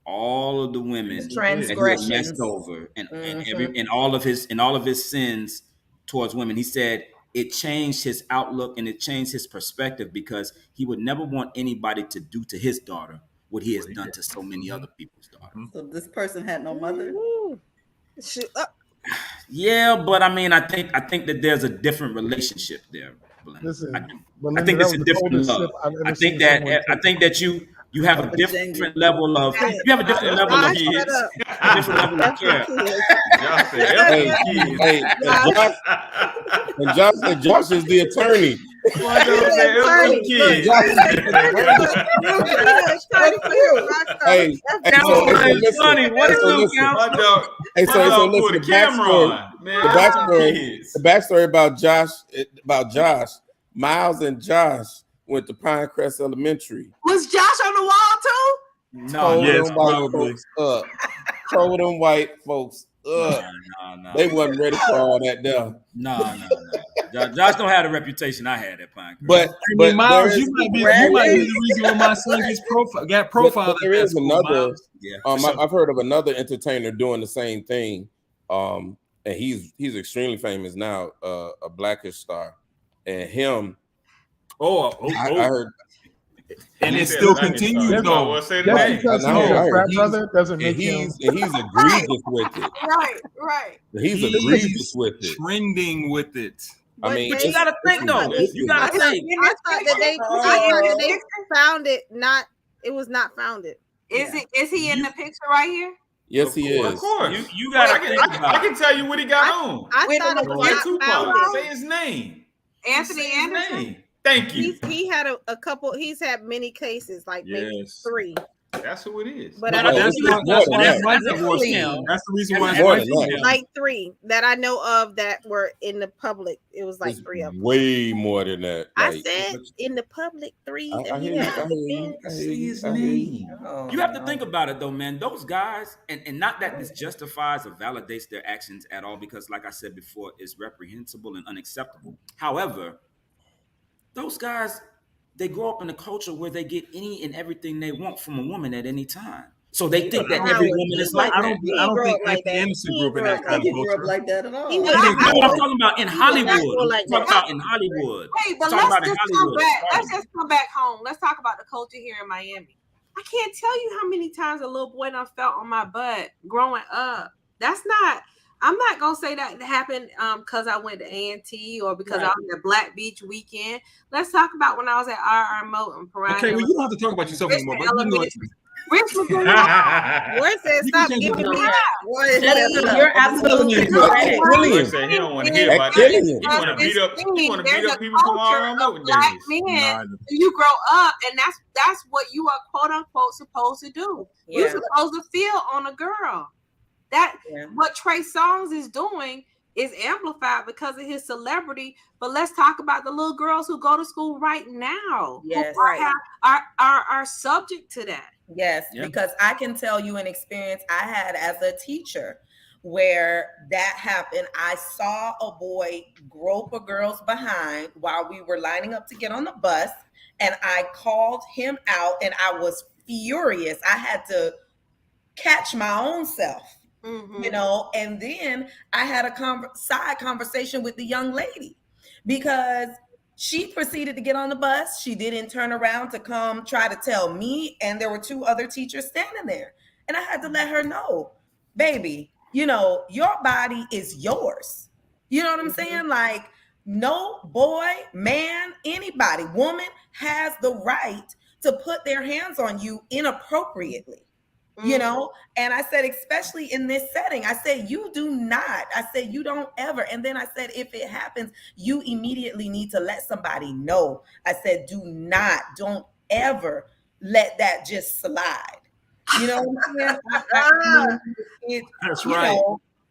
all of the women that he had Transgressions. messed over and all of his sins towards women. He said it changed his outlook and it changed his perspective because he would never want anybody to do to his daughter what he has done to so many other people's daughters. So this person had no mother. Ooh. Shoot up. Yeah, but I mean, I think that there's a different relationship there, Belinda. Listen, I do. Belinda, I think that it's was a the different coldest love. sip I've ever I seen think that someone take. you have a different level of Hey, you have a different level I of shut up. different level of care. Josh said, F Hey, them kids. hey, and Josh is the attorney. Mojo said, F them kids. Hey, That's funny. What is so counsel? Hey, so listen, put a camera on. Man, the backstory about Josh, Miles and Josh went to Pinecrest Elementary. Was Josh on the wall too? No, yes, probably. Told them white folks up. No. They wasn't ready for all that there. No. Josh don't have the reputation I had at Pinecrest. But Miles, you might be the reason why my son got profiled. But there is another. Yeah, I've heard of another entertainer doing the same thing. And he's extremely famous now, a Blackish star, and him. I heard, and it still continues though. Just because he's a frat brother doesn't make him. And he's egregious with it. Right. He's egregious with it. Trending with it. I mean, but you gotta think though. You gotta think. I thought that they found it. It was not founded. Is he in the picture right here? Yes, he is. Of course. You gotta think about it. I can tell you what he got on. I thought it was not founded. Say his name. Anthony Anderson. Thank you. He had a couple. He's had many cases, like maybe 3. That's who it is. But that's the reason why. Like 3 that I know of that were in the public. It was like 3 of them. Way more than that. I said in the public 3. I hear you. You have to think about it though, man. Those guys, and not that this justifies or validates their actions at all, because like I said before, it's reprehensible and unacceptable. However, those guys, they grow up in a culture where they get any and everything they want from a woman at any time. So they think that every woman is like that. I don't think Anthony Anderson grew up in that kind of culture. Like that at all. I'm talking about in Hollywood. Hey, but let's just come back home. Let's talk about the culture here in Miami. I can't tell you how many times a little boy done felt on my butt growing up. I'm not gonna say that happened because I went to A&T or because I was at Black Beach weekend. Let's talk about when I was at R.R. Moulton. Okay, well, you don't have to talk about yourself anymore. Richmond, Where said stop giving me that? You're absolutely correct. Brilliant. He don't want to hear about that. He want to beat up people from R.R. Moulton Black days. men, you grow up, and that's what you are quote unquote supposed to do. You're supposed to feel on a girl. What Trey Songz is doing is amplified because of his celebrity. But let's talk about the little girls who go to school right now. Yes, who are subject to that. Yes, because I can tell you an experience I had as a teacher where that happened. I saw a boy grope a girl's behind while we were lining up to get on the bus, and I called him out, and I was furious. I had to catch my own self. You know, and then I had a side conversation with the young lady because she proceeded to get on the bus. She didn't turn around to come try to tell me, and there were 2 other teachers standing there. And I had to let her know, baby, you know, your body is yours. You know what I'm saying? Like, no boy, man, anybody, woman has the right to put their hands on you inappropriately. You know, and I said, especially in this setting, I said, you do not. I said, you don't ever. And then I said, if it happens, you immediately need to let somebody know. I said, don't ever let that just slide. You know what I'm saying? That's right.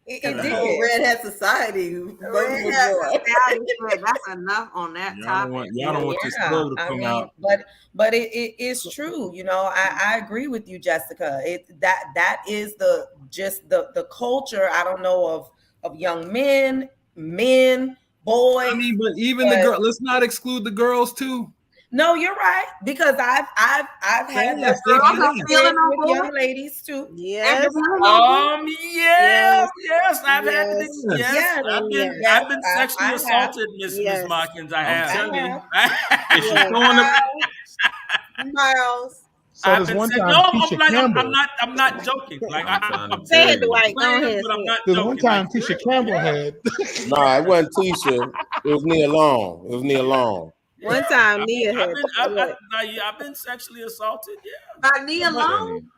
It did. Red Hat Society. That's enough on that topic. Y'all don't want this flow to come out. But it is true. You know, I agree with you, Jessica. That is the culture. I don't know of young men, boys. I mean, but even the girl. Let's not exclude the girls too. No, you're right, because I've had that with young ladies too. Yes. Yes. I've had this. Yes. I've been sexually assaulted, Miss Markins. I have. Is she throwing up? Miles. So there's one time Tisha Campbell. I'm not joking. Like I'm say it, Dwight. Go ahead. But I'm not There's joking. one time Tisha Campbell had. Nah, it wasn't Tisha. It was Nia Long. One time, Nia had. I've been sexually assaulted. Yeah. By Nia Long?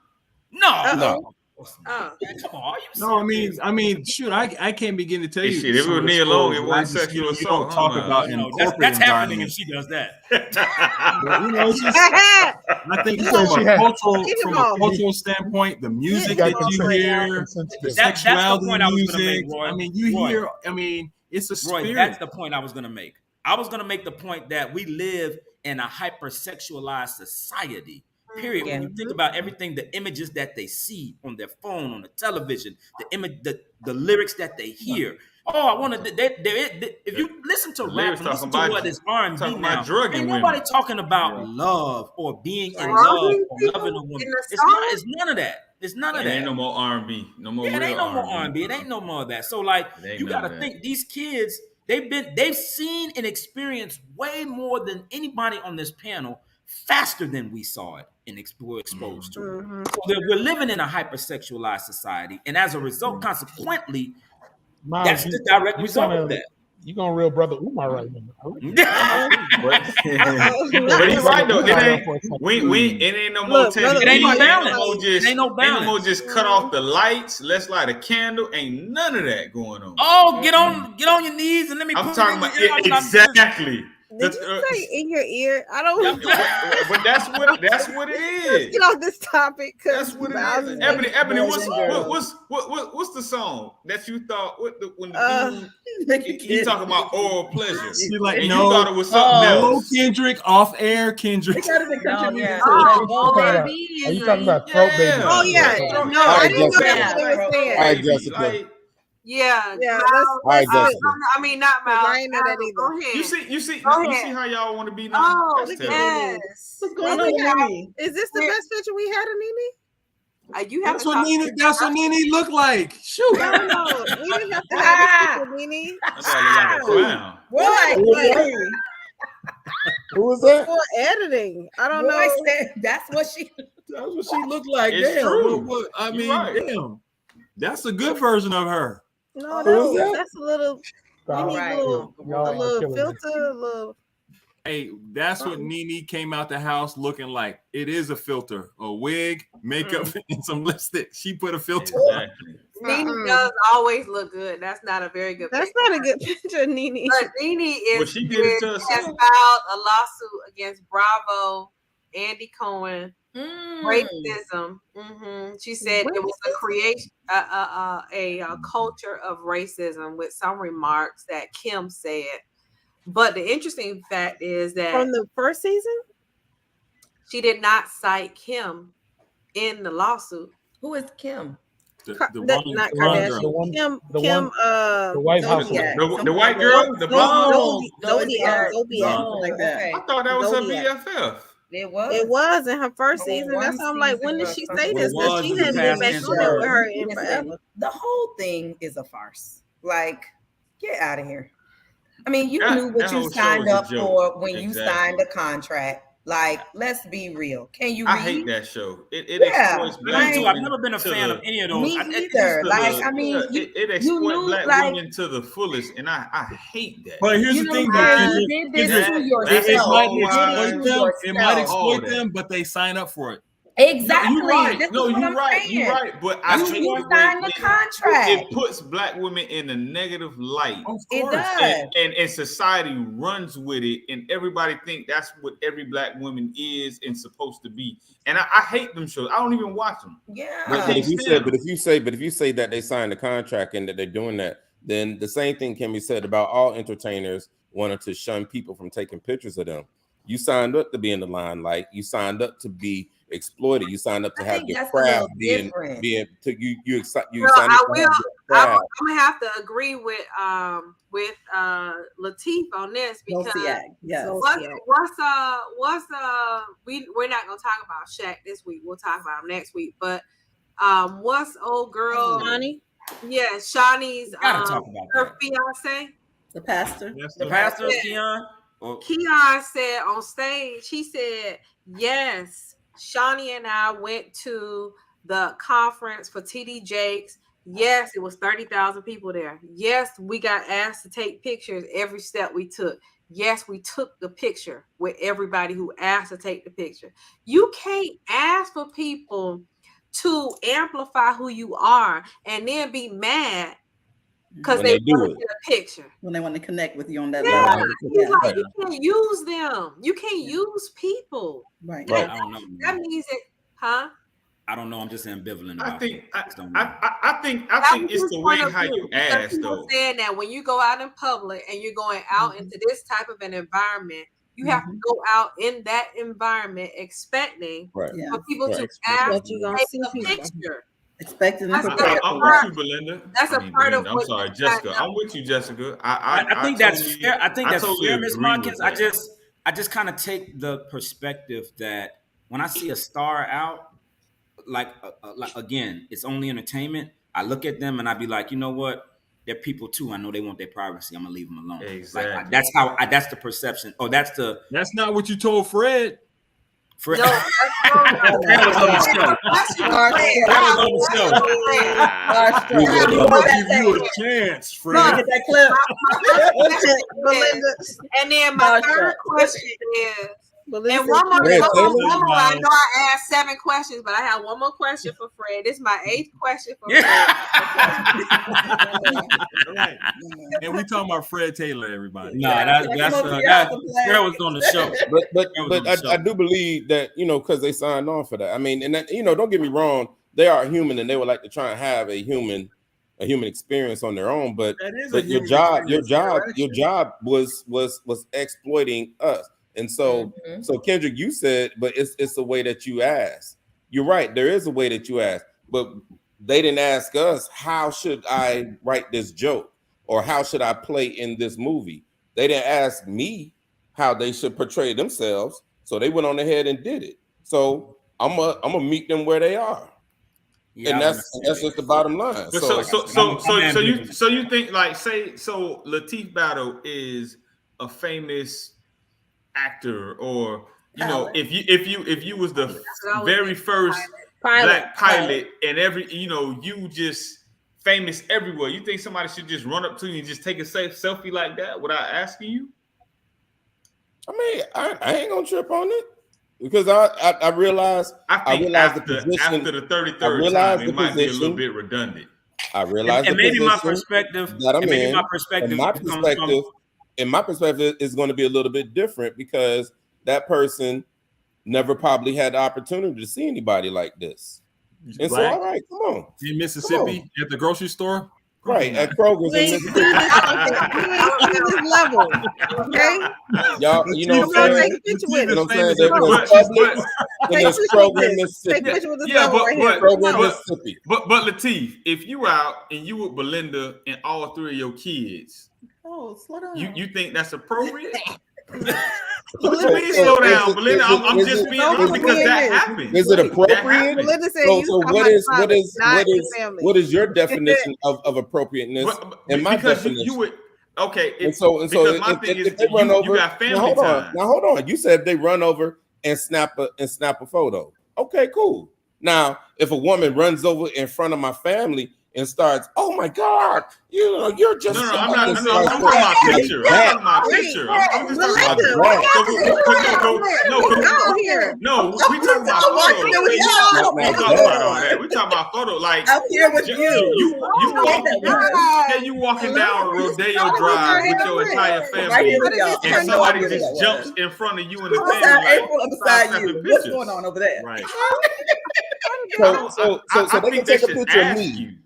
No. Oh. Come on, are you No, serious? I mean, shoot, I can't begin to tell Hey, you. shit, if it some was of the Nia Long, stories it that I wasn't just, sexual you assault, don't huh, talk Miles? about in No, corporate that's happening if environments. she does that. But, it's just, I think You from said she a had- cultural standpoint, the music got that you consent- hear, consent to the this. That's the sexuality point I was gonna music. make, Roy. I mean, you Roy. hear. I mean, it's a Roy, spirit. that's the point I was going to make. I was going to make the point that we live in a hypersexualized society. Period. When you think about everything, the images that they see on their phone, on the television, the lyrics that they hear. Oh, I want to. If you listen to The rap lyrics and listen talking to about- what is R&B talking now, about drugging ain't nobody women. talking about love or being in Drugging love or people loving a in woman. the It's song? not. It's none of that. It's none of It that. ain't no more R&B, no more Yeah, it real ain't no more R&B. R&B. It ain't no more of that. So like, It ain't you none got of to that. think these kids. They've seen and experienced way more than anybody on this panel, faster than we saw it and were exposed to it. So we're living in a hypersexualized society, and as a result, consequently, Miles, that's the direct result of that. You going real brother Umar right now. I like that. But he's right though. It ain't no more Look, Teddy brother It ain't no B. balance. It ain't no Ain't no more balance. just cut off the lights. Let's light a candle. Ain't none of that going on. Oh, get on your knees and let me I'm put talking it in about your ear. it, exactly. Did you say in your ear? I don't. But that's what it is. Get off this topic. That's what it is. Ebony, what's the song that you thought when the dude he talking about oral pleasure? She's like, and no, you thought it was something else. Kendrick, off air, Kendrick. Oh, Are you talking about throat baby? Oh yeah. No, I didn't know that's what it was saying. All right, Jessica. Yeah, Yeah, Miles, All right, Jessica. I mean, not Miles. I ain't know that either. Go ahead. You see Go you ahead. see how y'all want to be now? Oh, That's terrible. yes. What's going on, Nene? Is this the best picture we had of Nene? You have That's to what talk Nene. That's what Nene looked like. Shoot. No, we didn't have to have this picture, Nene. That guy look like a clown. What? Who was that? For editing. I don't know. That's what she looked like. It's Damn. true. I You're mean, right. damn. That's a good version of her. No, Who was that? that's a little. We need Right. a little Y'all killing me. filter, a little. Hey, that's what Nene came out the house looking like. It is a filter, a wig, makeup, and some lipstick. She put a filter on. Exactly. Nene does always look good. That's not a very good That's picture. not a good picture, Nene. But Nene Well, she did it to has herself. filed a lawsuit against Bravo, Andy Cohen, racism. She said it was a creation, a culture of racism with some remarks that Kim said. But the interesting fact is that From the first season? she did not cite Kim in the lawsuit. Who is Kim? Not blonde Kardashian. girl. Kim. the Kim. one- the White House. Zodiac. The white girl, the blonde. Zodiac. Like that. I thought that was her Zodiac. BFF. It was. It was in her first Oh, season. one That's why I'm like, when did season she or say something. this? Well, it Because she was hadn't the been past back tense on it of with her in Listen, forever. the whole thing is a farce. Like, get out of here. I mean, you That- knew that what whole you show signed is a up joke. for when you Exactly. signed the contract. Like, let's be real. Can you I read? hate that show. It Yeah, exploits Me black too. women. I've never been a to fan the- of any of those. Me I- it- either. to Like, the- I mean, it you exploits knew, black like, women to the fullest, and I hate that. But here's you the know thing, what though, I'm saying? Kendrick. You did this That- to that's It yourself. might all You did why- it exploit to them. It might yourself. All exploit that. them, but they sign up for it. Exactly. You're right. This No, is what you're I'm right. saying. You're right. But That's I true. hate You the way signed the contract. it puts black women in a negative light. Of It course. does. And society runs with it, and everybody think that's what every black woman is and supposed to be. And I hate them shows. I don't even watch them. Yeah. But if you say that they signed the contract and that they're doing that, then the same thing can be said about all entertainers wanting to shun people from taking pictures of them. You signed up to be in the limelight. You signed up to be exploited. You signed up to I have think your that's a craft little being different. No, you signed up I to have will. your I'm craft. gonna have to agree with Lateef on this because Zodiac. Yes. we're not gonna talk about Shaq this week. We'll talk about him next week. But what's old girl? Shawnee? Yeah, Shawnee's Gotta talk about her that. fiance. The pastor. The pastor, Yeah. Keon. Keon said on stage, he said, yes, Shawnee and I went to the conference for TD Jakes. Yes, it was 30,000 people there. Yes, we got asked to take pictures every step we took. Yes, we took the picture with everybody who asked to take the picture. You can't ask for people to amplify who you are, and then be mad because When they they do want it. to get a picture. When they want to connect with you on that Yeah, level. he's like, Right. you can't use them. You can't use people. Right. Right. I don't know. That means it, huh? I don't know. I'm just ambivalent I about think it. I just don't know. I think That was it's his the way point of how view, you because ask he was though. saying that when you go out in public and you're going out into this type of an environment, you have to go out in that environment expecting Right. Yeah. for people to Right. ask That you gonna take see a people. picture. Expecting and That's prepared. I'm part- with you, Belinda. that's a part of Belinda. I'm what sorry, you Jessica. got. I'm with you, Jessica. I think that's totally, fair. I think that's totally fair, Ms. agree Marcus. with that. I just kind of take the perspective that when I see a star out, like again, it's only entertainment. I look at them and I be like, you know what? They're people too. I know they want their privacy. I'm gonna leave them alone. Exactly. Like that's how. That's the perception. Oh, that's the. That's not what you told Fred. Fred, No, that's Fred was on the show. Fred was on the show. We want to give you a chance, Fred. Get that clip. Belinda, And then my third question is, Belinda, and one more, Fred I Taylor? know I asked 7 questions, but I have one more question for Fred. This is my 8th question for Fred. Right. And we talking about Fred Taylor, everybody. No, that's Fred was on the show. But I do believe that, because they signed on for that. I mean, and that, don't get me wrong, they are human and they would like to try and have a human experience on their own. But your job was exploiting us. And so Kendrick, you said, but it's the way that you ask. You're right. There is a way that you ask, but they didn't ask us, how should I write this joke? Or how should I play in this movie? They didn't ask me how they should portray themselves. So they went on ahead and did it. So I'm gonna meet them where they are. Yeah, and that's just the bottom line. But so you think, like, say, so Lateef Battle is a famous actor, or if you was the very first black pilot and you just famous everywhere, you think somebody should just run up to you and just take a selfie like that without asking you? I mean, I ain't gonna trip on it because I realize after the position, after the 33rd time it might be a little bit redundant. I realize and maybe my perspective that I'm maybe in, my perspective and my perspective is going to be a little bit different because that person never probably had the opportunity to see anybody like this. And so, all right, come on. In Mississippi at the grocery store? Right, at Kroger's in Mississippi. You ain't seen this level, okay? Y'all, you know what I'm saying? Take a picture with You know it. what I'm saying? There's Kroger, Mississippi. Take a picture with this level right here. Kroger, Mississippi. But Lateef, if you out and you with Belinda and all 3 of your kids, slow down. You think that's appropriate? Please slow down, Belinda. I'm just being honest because that happens. Is it appropriate? Belinda said So what is your definition of appropriateness? And my because definition. you would okay. If they run over, you got family time. Now hold on. You said they run over and snap a photo. Okay, cool. Now if a woman runs over in front of my family and starts, oh my God, you're just I'm talking about picture. I'm talking about picture. I'm just talking about No, we talking about photo. We talking about all that. We talking about photo. Like I'm here with you. You walking down Rodeo Drive with your entire family, and somebody just jumps in front of you in the family. Beside you. What's going on over there? Right. So they can take a picture of me.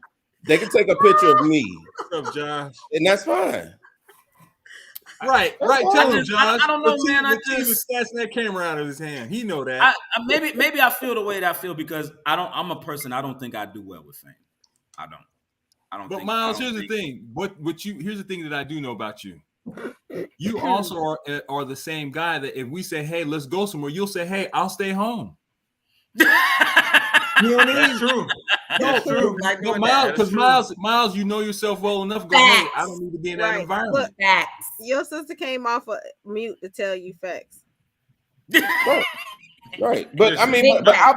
They can take a picture of me. What's up, Josh? And that's fine. Right. Tell him, Josh. I don't know, man. I just was snatching that camera out of his hand. He know that. Maybe I feel the way that I feel because I'm a person. I don't think I do well with fame. I don't. But Miles, here's the thing. Here's the thing that I do know about you. You also are the same guy that if we say, hey, let's go somewhere, you'll say, hey, I'll stay home. You know what I mean? That's true. That's true. Because Miles, you know yourself well enough. Go, hey, I don't need to be in that environment. Look, your sister came off of mute to tell you facts. Right. But I mean, I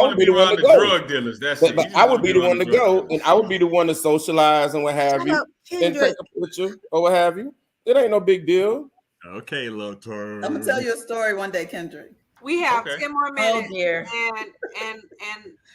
would be the one to go. Drug dealers. That's but I would be the one to go, and I would be the one to socialize and what have you, and take a picture or what have you. It ain't no big deal. Okay, little turn. I'm gonna tell you a story one day, Kendrick. We have Okay. 10 more minutes. dear. And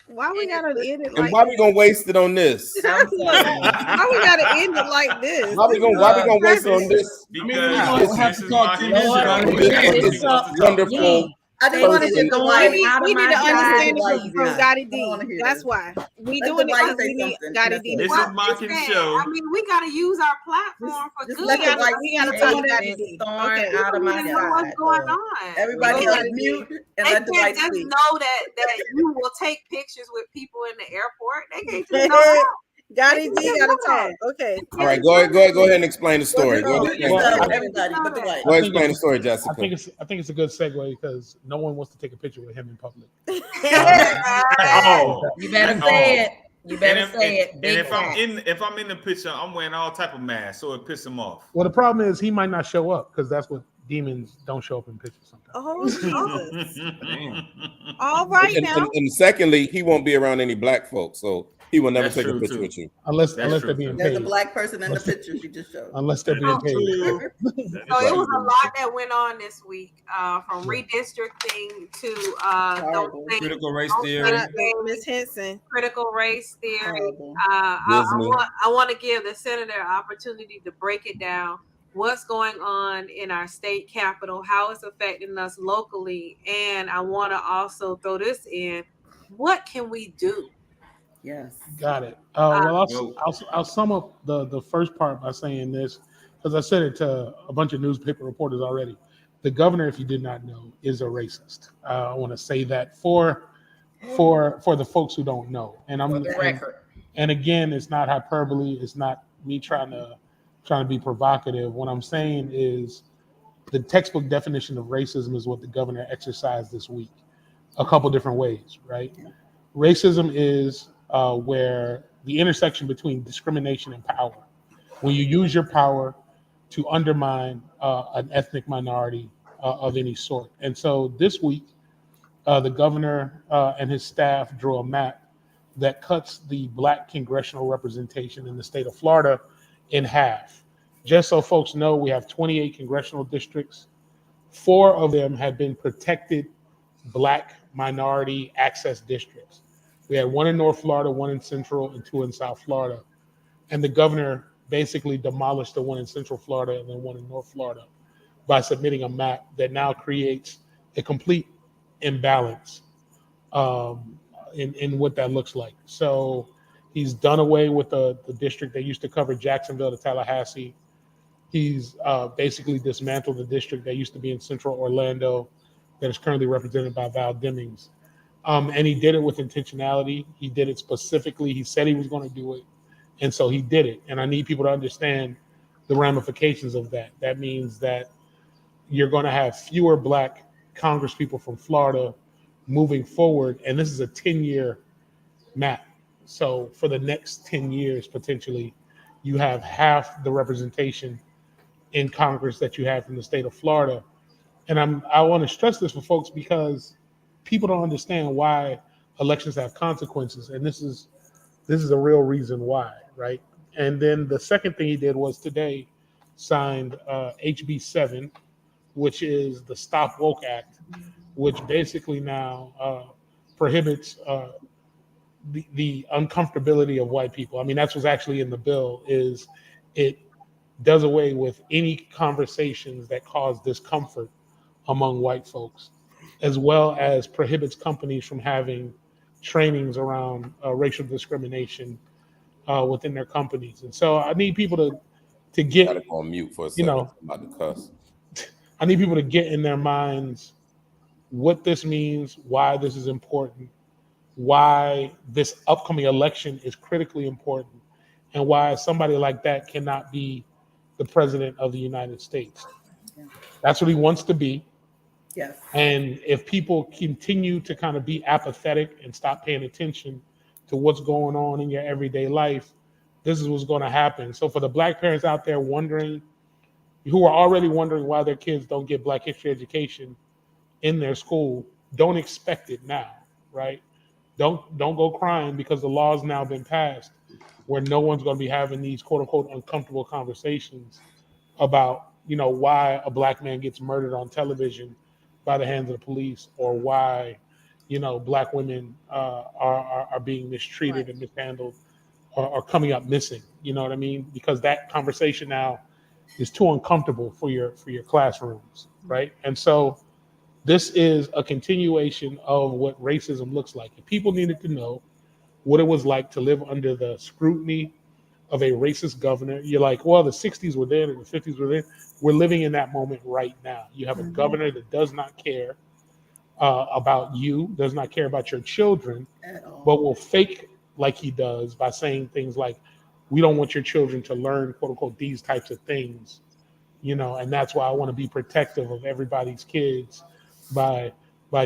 Why we gotta end it And like why we gonna waste it on this? I'm sorry. why we gotta end it like this? Why we gonna waste it on this? I mean, we're gonna Because have this to is talk my 10 minutes about On it. this, Yeah. on this wonderful I just want to person. get the white out of We need my to understand side. it from Gotti I don't wanna D. hear That's this. why we Let doing the it white because say we need something. Gotti That's D. it. This what is mocking they said. show. I mean, we got to use our platform for Just good. let the white We gotta say talk it Gotti and D. storm Okay. out of We my need to know what's side. going So on. everybody Go else ahead. mute and They let the can't white just speak. know that you will take pictures with people in the airport. They can't just know that. Gotti D They gotta know talk. that. Okay. All right, go ahead and explain the story. Go ahead, Go explain the ahead. story. Everybody, but the white. Go ahead, explain the story, I Jessica. think it's a good segue because no one wants to take a picture with him in public. Oh, You better oh. say it. You And better if, say it. and Big if I'm facts. in the picture, I'm wearing all type of masks, so it pisses him off. Well, the problem is he might not show up because that's what demons don't show up in pictures sometimes. Oh Jesus. All right now. And secondly, he won't be around any black folks, so he will never That's take a true, picture too. with you. Unless That's they're true, being too. There's a paid. black person in the picture she just showed. Unless they're being paid. True. So it was a lot that went on this week, from redistricting to those Horrible. things, Critical race don't theory. say things, Miss Henson. critical race theory. Horrible. Disney. I want to give the senator an opportunity to break it down. What's going on in our state capital? How it's affecting us locally? And I want to also throw this in. What can we do? Yes. Got it. Well, I'll sum up the first part by saying this because I said it to a bunch of newspaper reporters already. The governor, if you did not know, is a racist. I want to say that for the folks who don't know. And For the record. and again, it's not hyperbole. It's not me trying to be provocative. What I'm saying is the textbook definition of racism is what the governor exercised this week, a couple different ways, right? Racism is where the intersection between discrimination and power, when you use your power to undermine an ethnic minority of any sort. And so this week, the governor and his staff drew a map that cuts the black congressional representation in the state of Florida in half. Just so folks know, we have 28 congressional districts. 4 of them have been protected black minority access districts. We had 1 in North Florida, 1 in Central, and 2 in South Florida. And the governor basically demolished the 1 in Central Florida and then 1 in North Florida by submitting a map that now creates a complete imbalance in what that looks like. So he's done away with the district that used to cover Jacksonville to Tallahassee. He's basically dismantled the district that used to be in Central Orlando that is currently represented by Val Demings. And he did it with intentionality. He did it specifically. He said he was going to do it. And so he did it. And I need people to understand the ramifications of that. That means that you're going to have fewer black congresspeople from Florida moving forward. And this is a 10-year map. So for the next 10 years, potentially, you have half the representation in Congress that you have from the state of Florida. And I want to stress this for folks because people don't understand why elections have consequences. And this is a real reason why, right? And then the second thing he did was today signed HB 7, which is the Stop Woke Act, which basically now prohibits the uncomfortability of white people. I mean, that's what's actually in the bill is it does away with any conversations that cause discomfort among white folks, as well as prohibits companies from having trainings around racial discrimination within their companies. And so I need people to get, Gotta go on mute for a second. I'm about to cuss. I need people to get in their minds what this means, why this is important, why this upcoming election is critically important, and why somebody like that cannot be the president of the United States. That's what he wants to be. Yes. And if people continue to kind of be apathetic and stop paying attention to what's going on in your everyday life, this is what's going to happen. So for the black parents out there wondering, who are already wondering why their kids don't get Black history education in their school, don't expect it now, right? Don't go crying because the law's now been passed where no one's going to be having these quote unquote uncomfortable conversations about, why a black man gets murdered on television by the hands of the police, or why, black women are being mistreated and mishandled, or coming up missing. You know what I mean? Because that conversation now is too uncomfortable for your classrooms, right? And so this is a continuation of what racism looks like. If people needed to know what it was like to live under the scrutiny of a racist governor, you're like, well, the 60s were there and the 50s were there. We're living in that moment right now. You have a governor that does not care about you, does not care about your children, but will fake like he does by saying things like, we don't want your children to learn, quote unquote, these types of things, and that's why I want to be protective of everybody's kids by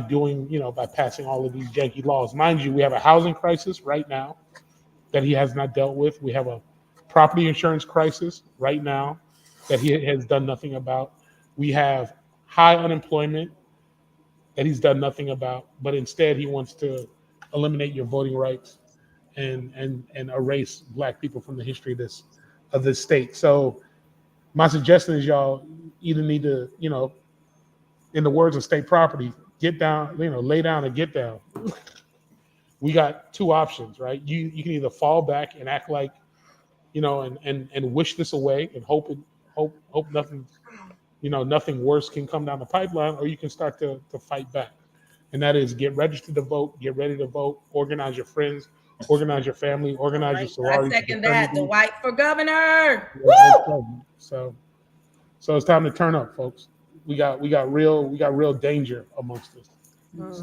doing, by passing all of these janky laws. Mind you, we have a housing crisis right now that he has not dealt with. We have a property insurance crisis right now that he has done nothing about. We have high unemployment that he's done nothing about, but instead he wants to eliminate your voting rights and erase black people from the history of this state. So my suggestion is y'all either need to, in the words of state property, get down, lay down and get down. We got two options, right? You can either fall back and act like, and wish this away and hope nothing, nothing worse can come down the pipeline, or you can start to fight back. And that is get registered to vote, get ready to vote, organize your friends, organize your family, organize your sorority. I second that. Dwight for governor. Woo! So it's time to turn up, folks. We got real danger amongst us.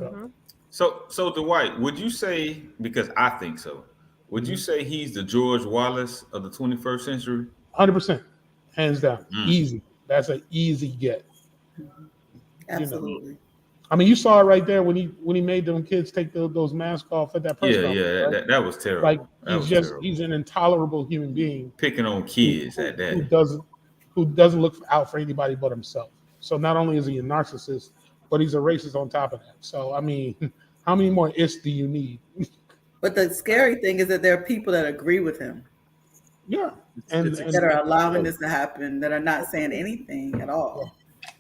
So Dwight, would you say, because I think so, would you say he's the George Wallace of the 21st century? 100%, hands down, easy. That's an easy get. Absolutely. I mean, you saw it right there when he made them kids take those masks off at that press conference. Yeah, right? that was terrible. Like he's an intolerable human being, picking on kids at that. Who doesn't look out for anybody but himself. So not only is he a narcissist, but he's a racist on top of that. So I mean, how many more ists do you need? But the scary thing is that there are people that agree with him. Yeah, and that are allowing this to happen, that are not saying anything at all.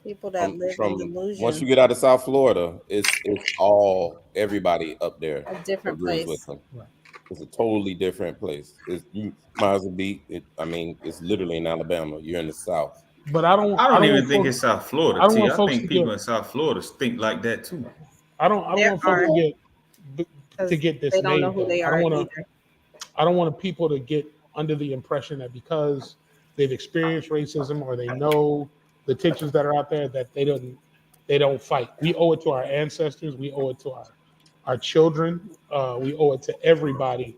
People that live in delusion. Once you get out of South Florida, it's all everybody up there. A different place. With them. Right. It's a totally different place. You might as well be. It's literally in Alabama. You're in the South. But I don't even think it's South Florida. I think people in South Florida think like that too. I don't want folks to get this. They don't know who they are either. I don't want people to get under the impression that because they've experienced racism or they know the tensions that are out there that they don't fight. We owe it to our ancestors. We owe it to our children. We owe it to everybody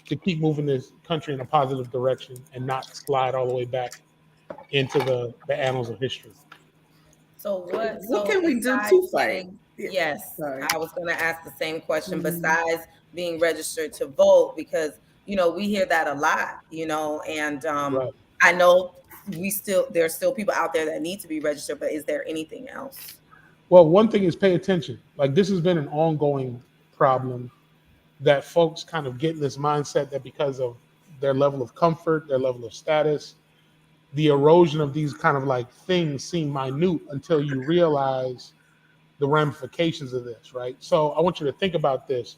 to keep moving this country in a positive direction and not slide all the way back into the annals of history. So what can we do to fight? Yes, I was going to ask the same question. Besides being registered to vote, because we hear that a lot, and right. I know there's still people out there that need to be registered, but is there anything else? Well, one thing is pay attention. Like, this has been an ongoing problem that folks kind of get in this mindset that because of their level of comfort, their level of status, the erosion of these kind of like things seem minute until you realize the ramifications of this, right? So I want you to think about this.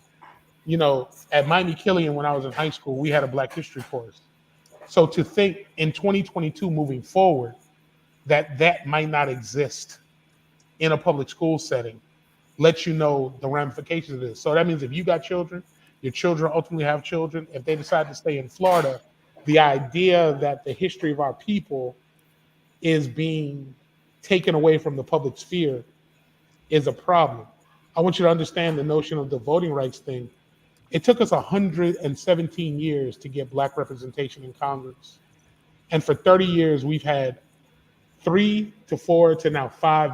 At Miami Killian, when I was in high school, we had a Black History course. So to think in 2022 moving forward that might not exist in a public school setting lets you know the ramifications of this. So that means if you got children, your children ultimately have children. If they decide to stay in Florida, the idea that the history of our people is being taken away from the public sphere is a problem. I want you to understand the notion of the voting rights thing. It took us 117 years to get Black representation in Congress. And for 30 years, we've had 3 to 4 to now 5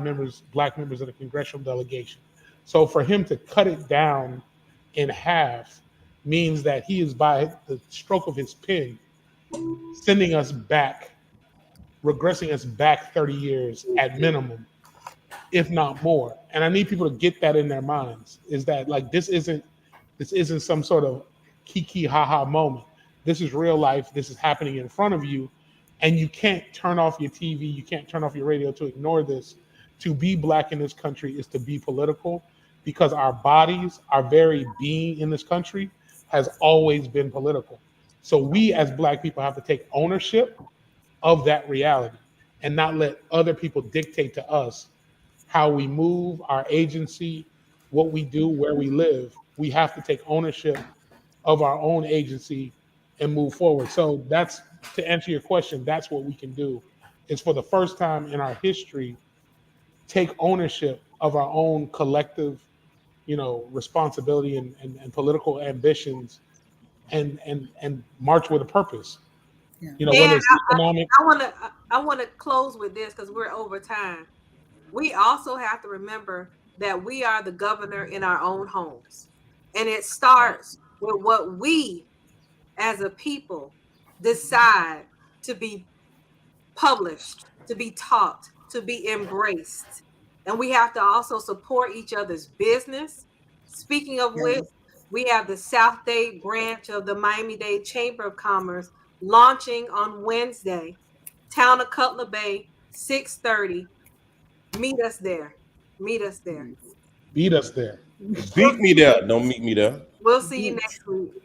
Black members of the congressional delegation. So for him to cut it down in half means that he is, by the stroke of his pen, sending us back, regressing us back 30 years at minimum, if not more. And I need people to get that in their minds, is that like this isn't some sort of kiki haha moment. This is real life. This is happening in front of you. And you can't turn off your TV, you can't turn off your radio to ignore this, to be black in this country is to be political, because our bodies, our very being in this country has always been political. So we as black people have to take ownership of that reality and not let other people dictate to us how we move, our agency, what we do, where we live. We have to take ownership of our own agency and move forward. So that's, to answer your question, that's what we can do, is for the first time in our history, take ownership of our own collective, responsibility and political ambitions, and march with a purpose. Whether And it's economic. I want to close with this because we're over time. We also have to remember that we are the governor in our own homes, and it starts with what we as a people decide to be published, to be taught, to be embraced. And we have to also support each other's business. Speaking of which, we have the South Dade branch of the Miami-Dade Chamber of Commerce launching on Wednesday. Town of Cutler Bay, 6:30. Meet us there. Meet us there. Beat us there. Beat me there. Don't meet me there. We'll see you next week.